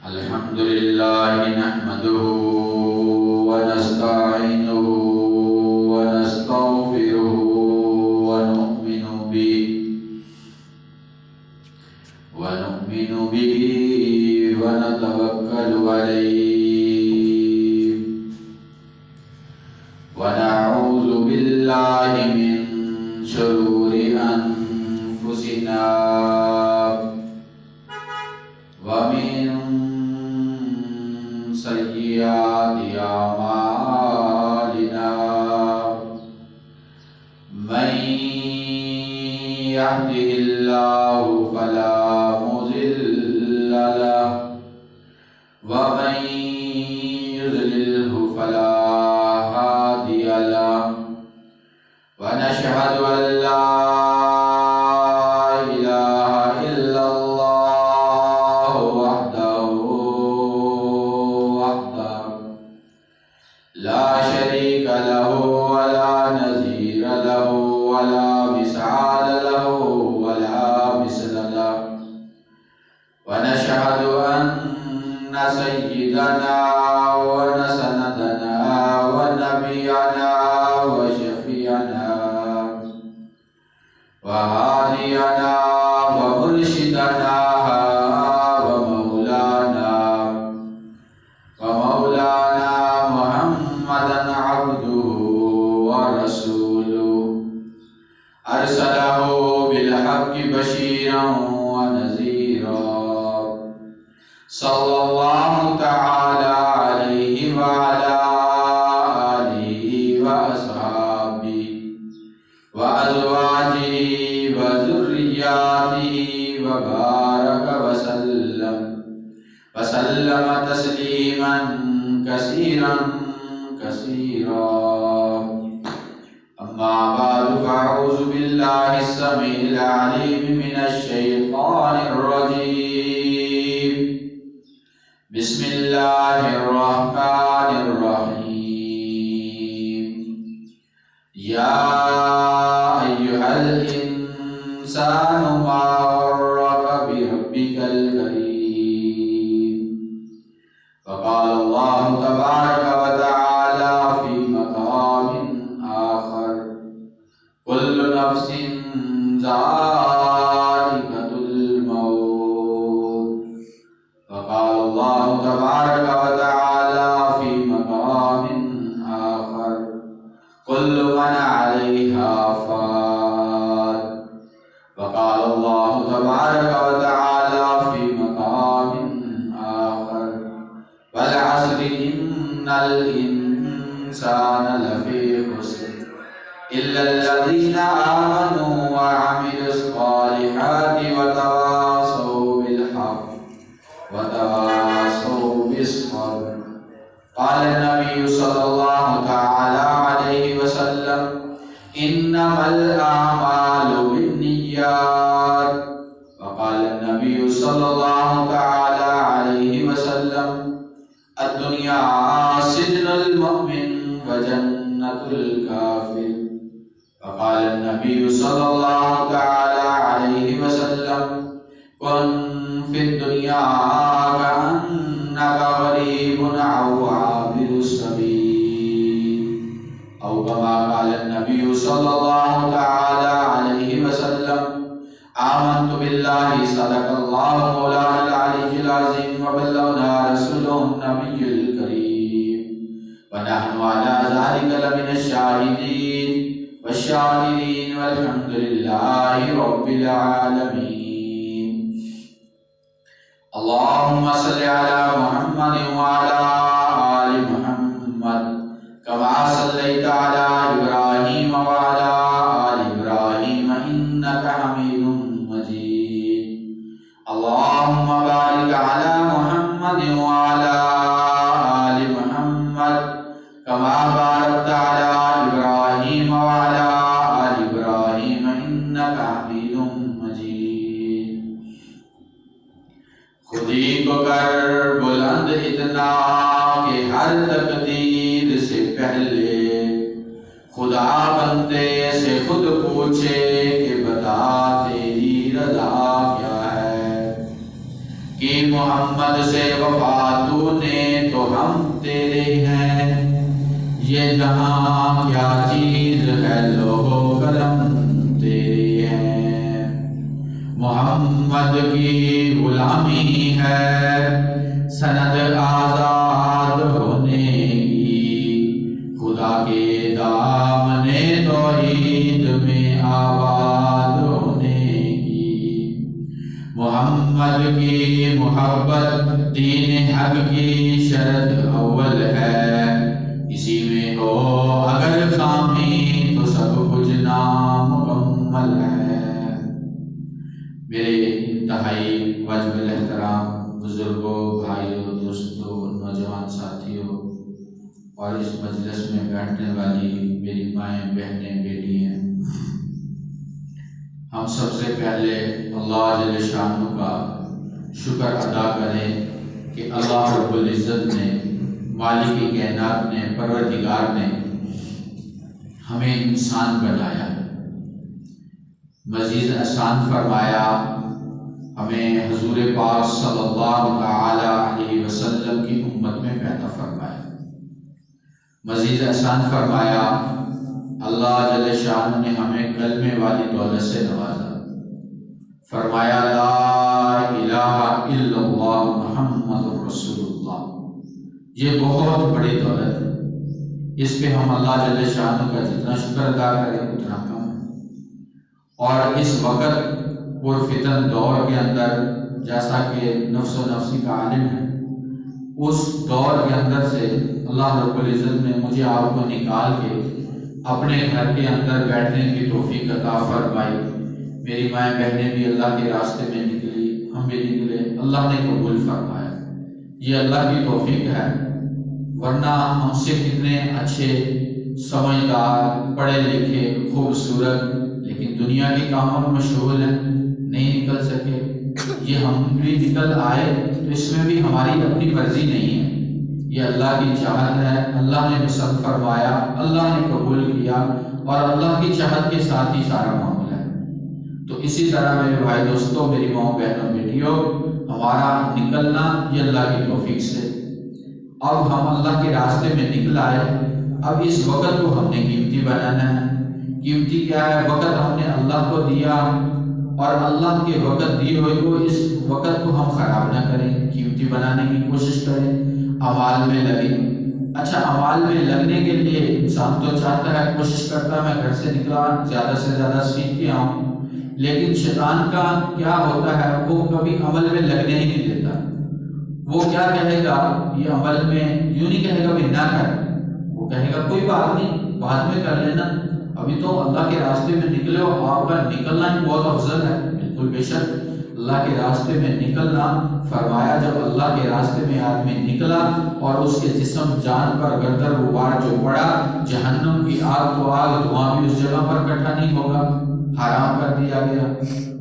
الحمد لله نحمده ونستعينه ونستغفره ونؤمن به ونتوكل عليه ونعوذ بالله من شرور أنفسنا ومن سيئات أعمالنا من يهده الله فلا مضل له ومن يضلله فلا هادي له ونشهد أن لا ونشهد أن سيدنا ونسندنا ونبينا وشفيعنا وهادينا ومرشدنا ومولانا محمدا عبده ورسوله أرسله بالحق بشيرا ونذيرا صلى الله تعالى عليه وعلى آله وأصحابه وأزواجه وذرياته وبارك وسلم تسليما كثيرا أما بعد فأعوذ بالله السميع العليم من الشيطان الرجيم بسم الله الرحمن الرحيم يا أيها الإنسان ما غرك بربك الكريم فقال الله تبارك وتعالى في مقام آخر كل نفس ذائقة الموت وقال الله تبارك وتعالى في مقام آخر كل من عليها فان وقال الله تبارك وتعالى في مقام آخر والعصر إن الإنسان لفي خسر إلا الذين آمنوا وعملوا الصالحات وتواصوا بالحق وتواصوا بالصبر قال النبي صلى الله تعالى عليه وسلم إنما الأعمال بالنيات وقال النبي صلى الله تعالى عليه وسلم الدنيا سجن المؤمن وجنة الكافر وقال النبي صلى الله تعالى عليه وسلم كن في الدنيا كأنك غريب أو عابر السبيل أو كما قال النبي صلى الله تعالى عليه وسلم آمنت بالله صدق الله مولانا العلي العظيم وبلغنا رسوله النبي الكريم ونحن على ذلك لمن الشاهدين والشاكرين والحمد لله رب العالمين اللهم صل على محمد وعلى آل محمد كما صليت على إبراهيم وعلى آل إبراهيم إنك حميد مجيد اللهم بارك على محمد وعلى آل محمد كما باركت على إبراهيم وعلى آل إبراهيم إنك حميد مجيد خودی کو کر بلند اتنا کہ ہر تقدیر سے پہلے خدا بندے سے خود پوچھے کہ بتا تیری رضا کیا ہے۔ محمد سے وفا تو نے تو ہم تیرے ہیں، یہ جہاں کیا چیز ہے لوگو قلم تیرے ہیں۔ محمد کی غلامی ہے سند آزاد ہونے کی، خدا کے دامن توحید میں آباد ہونے کی۔ محمد کی محبت دین حق کی شرط اول ہے، اسی میں ہو اگر خامی تو سب کچھ نامکمل ہے۔ میرے انتہائی واجب الاحترام بزرگوں، بھائیوں، دوستوں، نوجوان ساتھیوں اور اس مجلس میں بیٹھنے والی میری مائیں، بہنیں، بیٹیاں، ہم سب سے پہلے اللہ جل شانہ کا شکر ادا کریں کہ اللہ رب العزت نے، مالک کائنات نے، پروردگار نے ہمیں انسان بنایا، مزید احسان فرمایا، ہمیں حضور پاک صلی اللہ تعالی علیہ وسلم کی امت میں پیدا فرمایا، مزید احسان فرمایا اللہ جل شانہ نے ہمیں کلمے والی دولت سے نوازا، فرمایا لا الہ الا اللہ محمد رسول اللہ۔ یہ بہت بڑی دولت ہے، اس پہ ہم اللہ جل شانہ کا جتنا شکر ادا کریں اتنا کم ہے۔ اور اس وقت پرفتن دور کے اندر، جیسا کہ نفس و نفسی کا عالم ہے، اس دور کے اندر سے اللہ رب العزت نے مجھے آپ کو نکال کے اپنے گھر کے اندر بیٹھنے کی توفیق عطا فرمائی۔ میری مائیں بہنیں بھی اللہ کے راستے میں نکلی، ہم بھی نکلے، اللہ نے قبول فرمایا۔ یہ اللہ کی توفیق ہے، ورنہ ہم سے کتنے اچھے، سمجھدار، پڑھے لکھے، خوبصورت، لیکن دنیا کے کاموں میں مشغول ہیں، نہیں نکل سکے۔ یہ ہم بھی نکل آئے تو اس میں بھی ہماری اپنی مرضی نہیں ہے، یہ اللہ کی چاہت ہے، اللہ نے پسند فرمایا، اللہ نے قبول کیا، اور اللہ کی چاہت کے ساتھ ہی سارا معاملہ ہے۔ تو اسی طرح میرے بھائی دوستوں، میری ماں، بہنوں، بیٹیوں، ہمارا نکلنا یہ اللہ کی توفیق سے۔ اب ہم اللہ کے راستے میں نکل آئے، اب اس وقت کو ہم نے قیمتی بنانا ہے۔ قیمتی کیا ہے؟ وقت ہم نے اللہ کو دیا، اور اللہ کے وقت دیے ہوئے کو، اس وقت کو ہم خراب نہ کریں، قیمتی بنانے کی کوشش کریں، اعمال میں لگیں۔ اچھا، اعمال میں لگنے کے لیے انسان تو چاہتا ہے، کوشش کرتا ہے میں گھر سے نکلا زیادہ سے زیادہ سیکھ کے آؤں، لیکن شیطان کا کیا ہوتا ہے، وہ کبھی عمل میں لگنے ہی نہیں دیتا۔ وہ کیا کہے گا، یہ عمل میں یوں نہیں کہے گا بھی نہ کر، وہ کہے گا کوئی بات نہیں، بعد میں کر لینا، ابھی تو اللہ کے راستے میں نکلے ہو، آپ کا نکلنا ہی بہت افضل ہے۔ بالکل بے شک اللہ کے راستے میں نکلنا، فرمایا جب اللہ کے راستے میں آدمی نکلا اور اس کے جسم، جان پر گردر غبار جو پڑا، جہنم کی آگ تو آگ، دھواں بھی اس جگہ پر اکٹھا نہیں ہوگا، حرام کر دیا گیا۔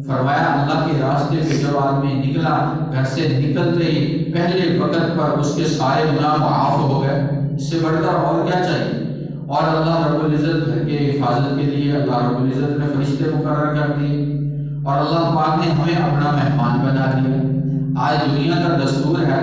فرمایا اللہ کے راستے پہ جب آدمی نکلا، گھر سے نکلتے ہی پہلے وقت پر اس کے سارے گناہ معاف ہو گئے، اس سے بڑھ کر اور کیا چاہیے؟ اور اللہ رب العزت گھر کے حفاظت کے لیے اللہ رب العزت نے فرشتے مقرر کر دیے، اور اللہ پاک نے ہمیں اپنا مہمان بنا دیا۔ آج دنیا کا دستور ہے،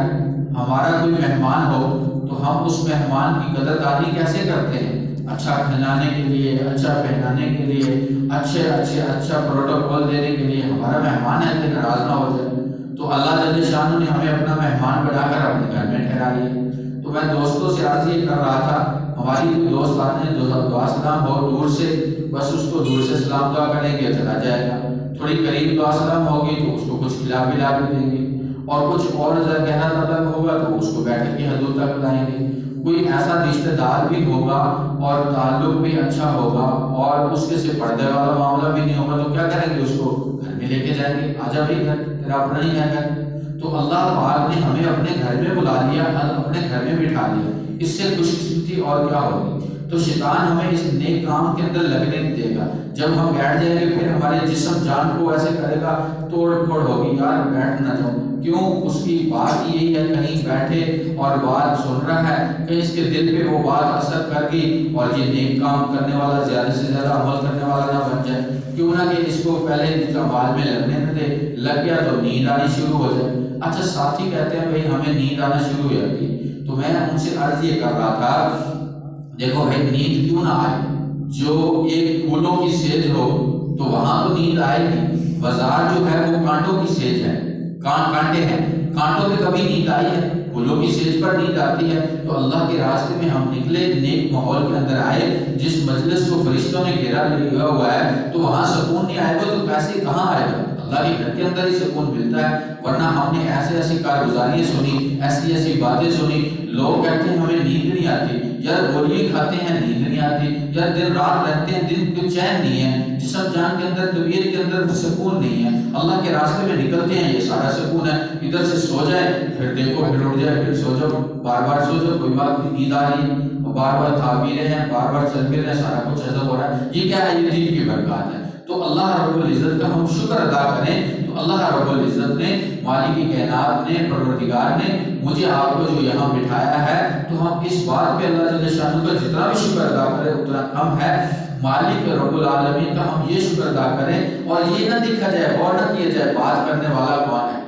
ہمارا کوئی مہمان ہو تو ہم اس مہمان کی قدردانی کیسے کرتے ہیں؟ اچھا کھلانے کے لیے، اچھا پہنانے کے لیے، اچھا پروٹوکول دینے کے لیے۔ ہمارا مہمان ہے کہ ناراض نہ ہو جائے، تو اللہ جل شانہ نے ہمیں اپنا مہمان بنا کر اپنے گھر میں ٹھہرا لیا۔ تو میں دوستوں سے عرض یہ کر رہا تھا، ہماری کوئی دوست آتے ہیں، دعا سلام ہو دور سے، بس اس کو دور سے سلام دعا کریں گے، چلا جائے گا۔ تھوڑی قریب دعا سلام ہوگی تو اس کو کچھ کھلا پلا بھی دیں گے، اور کچھ اور گہرا تعلق ہوگا تو اس کو بیٹھ کے حضور تک لائیں گے۔ کوئی ایسا رشتہ دار بھی ہوگا اور تعلق بھی اچھا ہوگا اور اس کے سے پردے والا معاملہ بھی نہیں ہوگا تو کیا کریں گے؟ اس کو گھر میں لے کے جائیں گے، آجا بھی گھر، تیرا اپنا ہی ہے گھر۔ تو اللہ پاک نے ہمیں اپنے گھر میں بلا لیا، اپنے گھر میں بٹھا لیا، اس سے خوش قسمتی اور کیا ہوگی؟ تو شیطان ہمیں اس نیک کام کے اندر لگنے نہیں دے گا۔ جب ہم بیٹھ جائیں گے پھر ہمارے جسم جان کو ایسے کرے گا، توڑ پھوڑ ہوگی، یار بیٹھ نہ جاؤ۔ کیوں؟ اس کی بات یہی ہے کہیں بیٹھے اور بات سن رہا ہے، کہیں اس کے دل پہ وہ بات اثر کر گئی اور یہ نیک کام کرنے والا زیادہ سے زیادہ عمل کرنے والا نہ بن جائے۔ کیوں نہ کہ اس کو پہلے کمال میں لگنے نہ دے، لگ گیا تو نیند آنی شروع ہو جائے۔ اچھا ساتھی کہتے ہیں بھائی ہمیں نیند آنا شروع ہو جاتی، تو میں ان سے عرض یہ کر رہا تھا، دیکھو بھائی نیند کیوں نہ آئے؟ جو ایک پھولوں کی سیج ہو تو وہاں تو نیند آئے گی۔ بازار جو ہے وہ کانٹوں کی سیج ہے، کانٹے ہیں، کانٹوں پہ کبھی نیند آئی ہے؟ پھولوں کی سیج پر نیند آتی ہے۔ تو اللہ کے راستے میں ہم نکلے، نیک ماحول کے اندر آئے، جس مجلس کو فرشتوں نے گھیرا لیا ہوا ہے، تو وہاں سکون نہیں آئے گا تو کیسے کہاں آئے گا؟ اللہ کے گھر کے اندر ہی سکون ملتا ہے۔ ورنہ ہم نے ایسی کارگزاریاں سنی، ایسی باتیں سنی، لوگ کہتے ہیں ہمیں نیند نہیں آتی، یار گولیاں کھاتے ہیں نیند نہیں آتی، یار دن رات رہتے ہیں دن کو چین نہیں ہے، جسم جان کے اندر طبیعت کے اندر سکون نہیں ہے۔ اللہ کے راستے میں نکلتے ہیں یہ سارا سکون ہے، ادھر سے سو جائے پھر دیکھو پھر اٹھ جائے پھر سو جاؤ، بار بار سو جاؤ، کوئی بات نہیں، نیند آ رہی ہے، بار بار کھا پی رہے ہیں، بار بار چل پھر رہے ہیں، سارا کچھ ایسا ہو رہا ہے۔ یہ کیا ہے؟ یہ دین کی برکات ہے۔ تو اللہ رب العزت کا ہم شکر ادا کریں۔ تو اللہ رب العزت نے، مالک کائنات نے، پروردگار نے مجھے آپ کو جو یہاں بٹھایا ہے، تو ہم اس بات پہ اللہ جل شانہ کا جتنا بھی شکر ادا کریں اتنا کم ہے۔ مالک رب العالمین کا ہم یہ شکر ادا کریں اور یہ نہ دیکھا جائے، غور نہ کیا جائے بات کرنے والا کون ہے،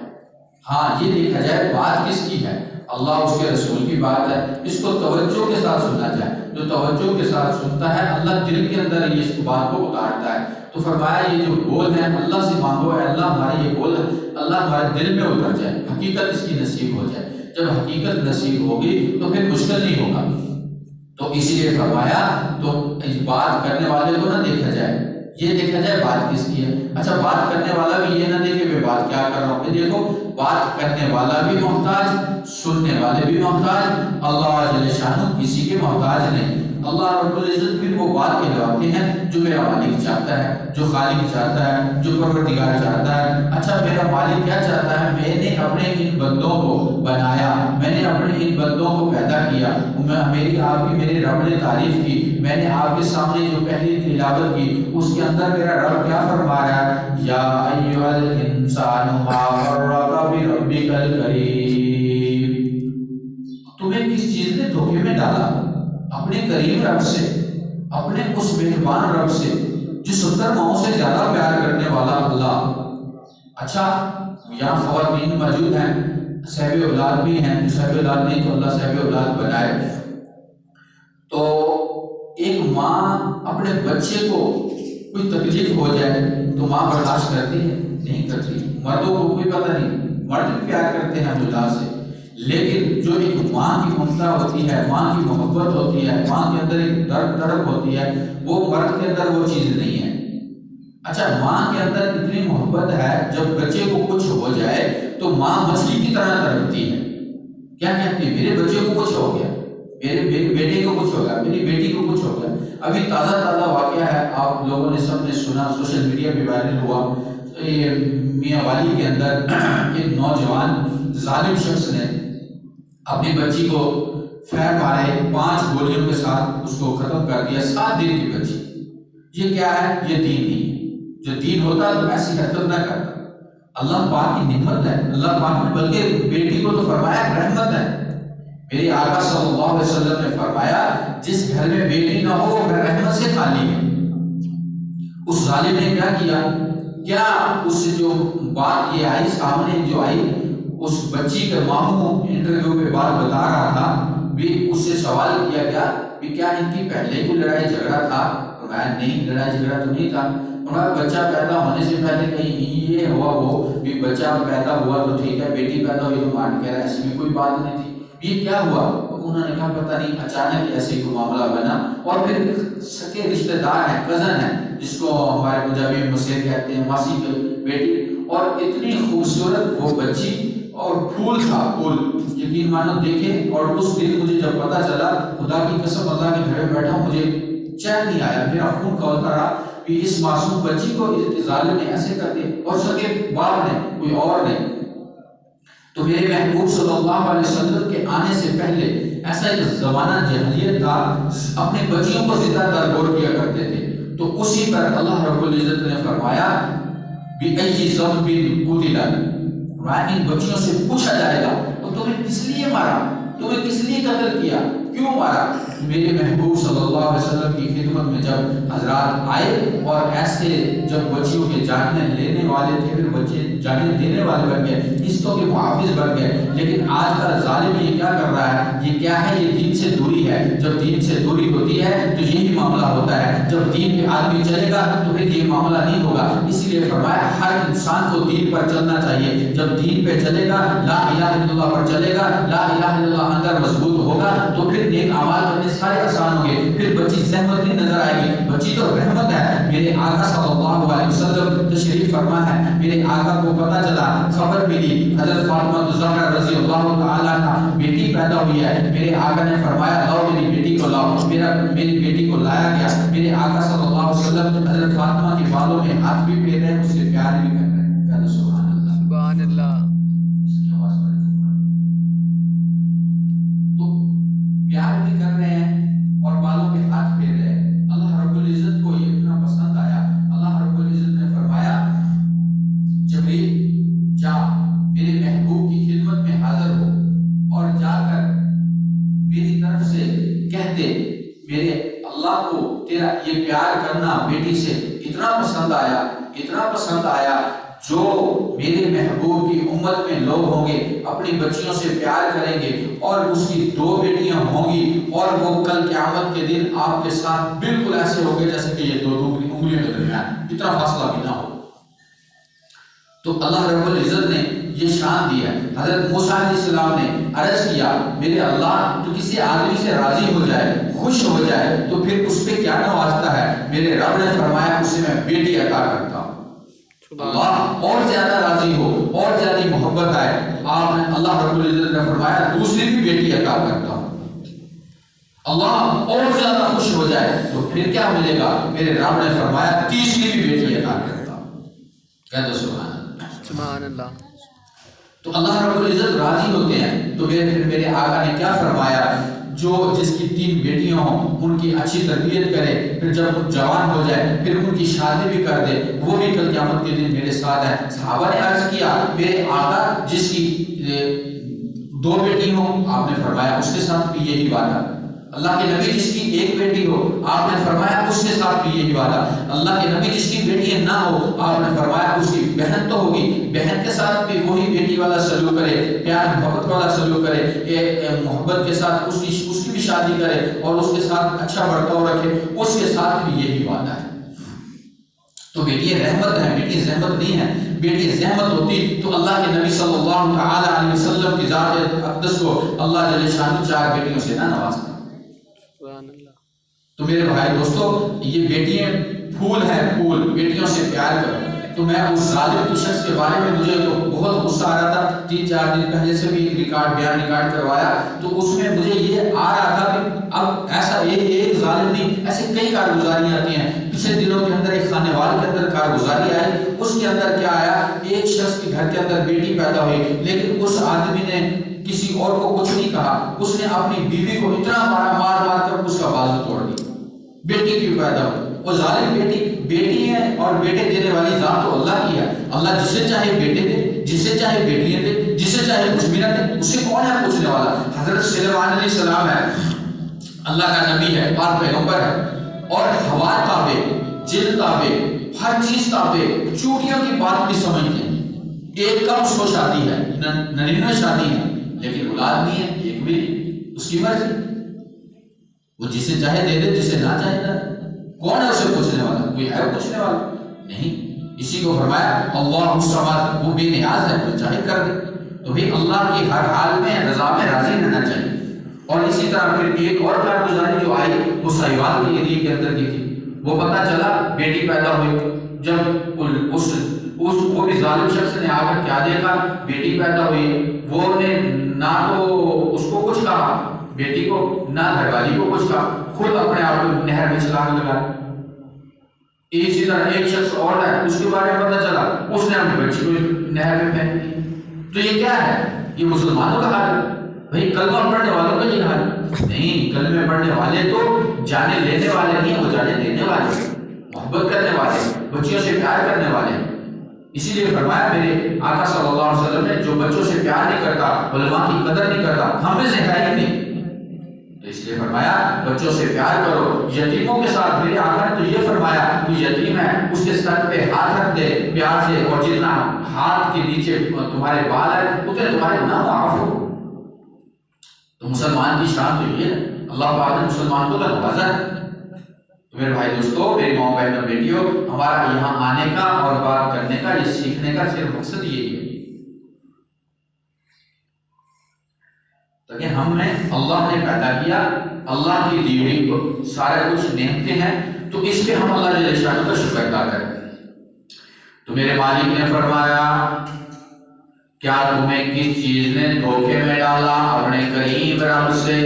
ہاں یہ دیکھا جائے بات کس کی ہے، اللہ اس کے رسول کی بات ہے، اس کو توجہ کے ساتھ سننا جائے۔ جو توجہ کے ساتھ سنتا ہے اللہ دل کے اندر یہ اس بات کو اتارتا ہے۔ تو فرمایا یہ جو بول ہے اللہ سے مانگو، اے اللہ ہمارے یہ بول اللہ ہمارے دل میں اتر جائے، حقیقت اس کی نصیب ہو جائے۔ جب حقیقت نصیب ہوگی تو پھر مشکل نہیں ہوگا۔ تو اسی لیے فرمایا تو بات کرنے والے کو نہ دیکھا جائے، یہ دیکھا جائے بات کس کی ہے۔ اچھا بات کرنے والا بھی یہ نہ دیکھے میں بات کیا کر رہا ہوں، دیکھو بات کرنے والا بھی محتاج، سننے والے بھی محتاج، اللہ جل شانہ کسی کے محتاج نہیں۔ اللہ رب العزت پھر وہ بات کہلواتے ہیں جو میرا مالک چاہتا ہے، جو خالق چاہتا ہے، جو پروردگار چاہتا ہے۔ اچھا میرا مالک کیا چاہتا ہے؟ میں نے اپنے ان بندوں کو بنایا، میں نے اپنے ان بندوں کو پیدا کیا، میری آپ کی میرے رب نے تعریف کی، میں نے آپ کے سامنے جو پہلی تلاوت کی اس کے اندر میرا رب کیا فرما رہا ہے؟ یا ایھا الانسان ما غرک بربک الکریم، تمہیں کس چیز نے دھوکے میں ڈالا؟ اپنے کریم رب سے، اپنے اس مہربان رب سے جو 70 ماؤں سے زیادہ پیار کرنے والا اللہ۔ اچھا یہاں خواتین موجود ہیں، صاحب اولاد بھی ہیں، جو صاحب اولاد نہیں تو اللہ صاحب اولاد بنائے۔ تو ایک ماں اپنے بچے کو کوئی تکلیف ہو جائے تو ماں برداشت کرتی ہے؟ نہیں کرتی۔ مردوں کو کوئی پتہ نہیں، مرد بھی پیار کرتے ہیں اولاد سے، لیکن جو ایک ماں کی ممتا ہوتی ہے، ماں کی محبت ہوتی ہے، ماں کے اندر ایک درد تڑپ ہوتی ہے، وہ مرد کے اندر وہ چیز نہیں ہے۔ اچھا ماں کے اندر اتنی محبت ہے، جب بچے کو کچھ ہو جائے تو ماں مچھلی کی طرح تڑپتی ہے، کیا کہتی ہے؟ میرے بچے کو کچھ ہو گیا، میرے بیٹے کو کچھ ہو گیا، میری بیٹی کو کچھ ہو گیا۔ ابھی تازہ واقعہ ہے، آپ لوگوں نے سب نے سنا، سوشل میڈیا پہ وائرل ہوا، میاں والی کے اندر ایک نوجوان ظالم شخص نے اپنی بچی کو فیر مارے، 5 گولیوں کے ساتھ اس کو ختم کر دیا، 7 دن کی بچی۔ یہ کیا ہے؟ یہ دین نہیں ہے۔ جو دین ہوتا ہے تو ایسی حرکت نہ کرتا۔ اللہ پاک کی نعمت ہے، اللہ پاک نے بلکہ بیٹی کو تو فرمایا رحمت ہے۔ میرے آقا صلی اللہ علیہ وسلم نے فرمایا جس گھر میں بیٹی نہ ہو وہ گھر رحمت سے خالی ہے۔ اس ظالم نے کیا کیا؟ کیا اس جو بات یہ آئی سامنے جو آئی، اس بچی کا ماموں انٹرویو پہ بات بتا رہا تھا، بھی اس سے سوال کیا گیا کہ کیا ان کی پہلے کوئی لڑائی جھگڑا تھا؟ فرمایا نہیں، لڑائی جھگڑا تو نہیں تھا۔ فرمایا بچہ پیدا ہونے سے پہلے کہیں یہ ہوا وہ بھی بچہ پیدا ہوا تو ٹھیک ہے، بیٹی پیدا ہوئی تو مان کہہ رہا ہے ایسی بھی کوئی بات نہیں تھی، یہ کیا ہوا؟ انہوں نے کہا پتہ نہیں، اچانک ایسے کوئی معاملہ بنا۔ اور پھر سکے رشتہ دار ہیں، کزن ہیں، جس کو ہمارے پنجابی میں مسیر کہتے ہیں، ماسی کی بیٹی، اور اتنی خوبصورت وہ بچی اور پھول تھا، پھول، یقین مانو دیکھیں۔ اور اس دن مجھے جب پتا چلا، خدا کی قسم اللہ کے گھر میں بیٹھا ہوں، مجھے چین نہیں آیا، میرا خون کھولتا رہا کہ اس معصوم بچی کو اس ظالم نے ایسے کر دیا، اور سکے باپ نے، کوئی اور نہیں۔ تو میرے محبوب صلی اللہ علیہ وسلم کے آنے سے پہلے ایسا ایک زمانہ جاہلیت تھا، اپنے بچیوں کو زندہ درگور کیا کرتے تھے۔ تو اسی پر اللہ رب العزت نے فرمایا بِأَيِّ ذَنْبٍ قُتِلَ، ان بچیوں سے پوچھا جائے گا تو تمہیں کس لیے مارا، تمہیں کس لیے قتل کیا، کیوں مارا؟ میرے محبوب صلی اللہ علیہ وسلم کی خدمت میں جب حضرات آئے اور ایسے جب بچیوں کے جانیں لینے والے تھے، پھر بچے جانیں دینے والے بن گئے، رشتوں کے محافظ بن گئے۔ لیکن آج کا ظالم یہ کیا کر رہا ہے؟ یہ کیا ہے؟ یہ دین سے دوری ہے۔ جب دین سے دوری ہوتی ہے تو یہی معاملہ ہوتا ہے۔ جب دین پہ آدمی چلے گا تو پھر یہ معاملہ نہیں ہوگا۔ اس لیے فرمایا ہر انسان کو دین پر چلنا چاہیے۔ جب دین پہ چلے گا، لا الہ الا اللہ پر چلے گا، لا الہ الا اللہ اندر مضبوط ہوگا تو پھر نیک اعمال کرنے سارے آسان ہوں گے۔ پھر بچی زحمت نہیں نظر آئے گی، بچی تو رحمت ہے۔ میرے آقا صلی اللہ علیہ وسلم تشریف فرما ہے، میرے آقا کو پتہ چلا، خبر ملی حضرت فاطمہ الزہرا رضی اللہ تعالی عنہا بیٹی پیدا ہوئی ہے۔ میرے آقا نے فرمایا لاؤ میری بیٹی کو لاؤ۔ میری بیٹی کو لایا گیا۔ میرے آقا صلی اللہ علیہ وسلم حضرت فاطمہ کے بالوں میں ہاتھ بھی پھیر رہے ہیں، اس سے پیار بھی کر رہے ہیں۔ کہہ دو سبحان اللہ، سبحان اللہ۔ تو پیار بھی کر رہے ہیں اور بالوں پہ ہاتھ پھیر رہے ہیں۔ اللہ رب العزت کو یہ اتنا پسند آیا، اللہ رب العزت نے فرمایا جبریل جا میرے محبوب کی خدمت میں حاضر ہو اور جا کر میری طرف سے کہہ دے میرے اللہ کو تیرا یہ پیار کرنا بیٹی سے اتنا پسند آیا، اتنا پسند آیا، جو میرے محبوب کی امت میں لوگ ہوں گے اپنی بچیوں سے پیار کریں گے اور اس کی 2 بیٹیاں ہوں گی اور وہ کل قیامت کے دن آپ کے ساتھ بالکل ایسے ہوگے جیسے کہ یہ 2 انگلیوں کے درمیان اتنا فاصلہ بھی نہ ہو۔ تو اللہ رب العزت نے یہ شان دیا۔ حضرت موسیٰ علیہ السلام نے عرض کیا میرے اللہ تو کسی آدمی سے راضی ہو جائے، خوش ہو جائے تو پھر اس پہ کیا نوازتا ہے؟ میرے رب نے فرمایا اسے میں بیٹی عطا کرتا ہوں۔ اللہ اور زیادہ راضی ہو اور زیادہ محبت آئے، آپ نے اللہ رب العزت نے فرمایا دوسری بھی بیٹی عطا کرتا ہوں۔ اللہ اور زیادہ خوش ہو جائے تو پھر کیا ملے گا؟ میرے رب نے فرمایا تیسری بھی بیٹی عطا کرتا ہوں۔ کہہ دو سبحان اللہ، سبحان اللہ۔ تو اللہ رب العزت راضی ہوتے ہیں۔ تو پھر میرے آقا نے کیا فرمایا؟ جو جس کی 3 بیٹیاں ہوں ان کی اچھی تربیت کرے، پھر جب وہ جوان ہو جائے پھر ان کی شادی بھی کر دے، وہ بھی کل قیامت کے دن میرے ساتھ ہے۔ صحابہ نے عرض کیا میرے آقا جس کی 2 بیٹی ہوں، آپ نے فرمایا اس کے ساتھ بھی یہی وعدہ۔ اللہ کے نبی جس کی 1 بیٹی ہو، آپ نے فرمایا اس کے ساتھ بھی یہی وعدہ۔ اللہ کے نبی جس کی بیٹی نہ ہو، آپ نے فرمایا اس کی بہن تو ہوگی، بہن کے ساتھ بھی وہی بیٹی والا سلوک کرے، پیار محبت والا سلوک کرے، محبت کے ساتھ اس کی بھی شادی کرے اور اس کے ساتھ اچھا برتاؤ رکھے، اس کے ساتھ بھی یہی وعدہ ہے۔ تو بیٹی رحمت ہے، بیٹی زحمت نہیں ہے۔ بیٹی زحمت ہوتی تو اللہ کے نبی صلی اللہ تعالی علیہ وسلم کی ذات اقدس کو اللہ جل شانہ 4 بیٹیوں سے نہ نوازتا۔ تو میرے بھائی دوستو، یہ بیٹیاں پھول ہیں، پھول، بیٹیوں سے پیار کرو۔ تو میں اس ظالم کی شخص کے بارے میں مجھے تو بہت غصہ آ رہا تھا، 3-4 دن پہلے سے بھی ایک بیان ریکارڈ کروایا، تو اس میں مجھے یہ آ رہا تھا کہ اب ایسا ایک ظالم نہیں، ایسے کئی کارگزاریاں آتی ہیں۔ پچھلے دنوں کے اندر ایک خانے وال کے اندر کارگزاری آئی، اس کے اندر کیا آیا، ایک شخص کے گھر کے اندر بیٹی پیدا ہوئی، لیکن اس آدمی نے کسی اور کو کچھ نہیں کہا، اس نے اپنی بیوی کو اتنا مار کر اس کا بازو توڑ دیا۔ بیٹی کیوں پیدا ہوئی؟ وہ ظالم بیٹی ہے اور بیٹے دینے والی ذات تو اللہ کی ہے۔ اللہ جسے چاہے بیٹے دے، جسے چاہے بیٹیاں دے، جسے چاہے کچھ بھی نہ دے، اسے کون ہے پوچھنے والا؟ حضرت سلیمان علیہ السلام ہے، اللہ کا نبی ہے اور پیغمبر ہے، اور ہوا تابع، جلد تابع، ہر چیز تابع، چوٹیوں کی بات بھی سمجھتے ہیں۔ ایک کم اس کو شادی ہے، 99 شادی ہے، لیکن اولاد نہیں ہے، ایک بھی نہیں، اس کی مرضی، وہ جسے چاہے دے دے، جسے نہ چاہے نہ۔ کون ہے اسے پوچھنے والا؟ کوئی ہے پوچھنے والا؟ نہیں۔ اسی کو فرمایا اللہ الصمد، وہ بے نیاز ہے، تو چاہے کر دے۔ تو بھی اللہ کی ہر حال میں رضا میں راضی رہنا چاہیے۔ اور اسی طرح پھر ایک اور کارگزاری جو آئی وہ سہیوال کے ایریے کے اندر کی تھی۔ وہ پتہ چلا بیٹی پیدا ہوئی، جب وہ بھی ظالم شخص نے آ کر کیا دیکھا، بیٹی پیدا ہوئی، وہ نے نہ تو اس کو کچھ کہا بیٹی کو، نہ گھر والی کو کچھ کہا، خود اپنے آپ کو نہر میں چلانے لگا۔ اسی طرح ایک شخص اور ہے، اس کے بارے میں پتہ چلا، اس نے اپنی بچی کو نہر میں پھینک دی۔ تو یہ کیا ہے؟ یہ مسلمانوں کا حال ہے؟ بھائی کلمہ پڑھنے والوں کا یہ حال نہیں. کلمے پڑھنے والے تو جانے لینے والے نہیں ہیں، وہ جانے دینے والے، محبت کرنے والے، بچیوں سے پیار کرنے والے. اسی لیے فرمایا میرے آقا صلی اللہ علیہ وسلم نے جو بچوں سے پیار نہیں کرتا، علماء کی قدر نہیں کرتا، ہم میں سے ہے ہی نہیں. تو اس لیے فرمایا بچوں سے پیار کرو. یتیموں کے ساتھ میرے آقا نے تو یہ فرمایا کہ یتیم ہے اس کے سر پہ ہاتھ رکھ دے پیار سے، اور جتنا ہاتھ کے نیچے تمہارے بال ہے اتنے تمہارے گناہ معاف ہو. تو مسلمان کی شان تو یہ ہے، اللہ پاک نے مسلمان کو تو نوازا ہے. تو میرے بھائی دوستو، میری ماں بہنوں بیٹیوں، ہمارا یہاں آنے کا اور بات کرنے کا، یہ سیکھنے کا صرف مقصد یہی ہے تاکہ ہم نے اللہ نے پیدا کیا، اللہ کی دی ہوئی سارا کچھ نعمتیں ہیں، تو اس پہ ہم اللہ جل شانہ کا شکر ادا کریں. تو میرے مالک نے فرمایا کیا تمہیں کس چیز نے دھوکے میں ڈالا؟ اپنے کریم رب سے،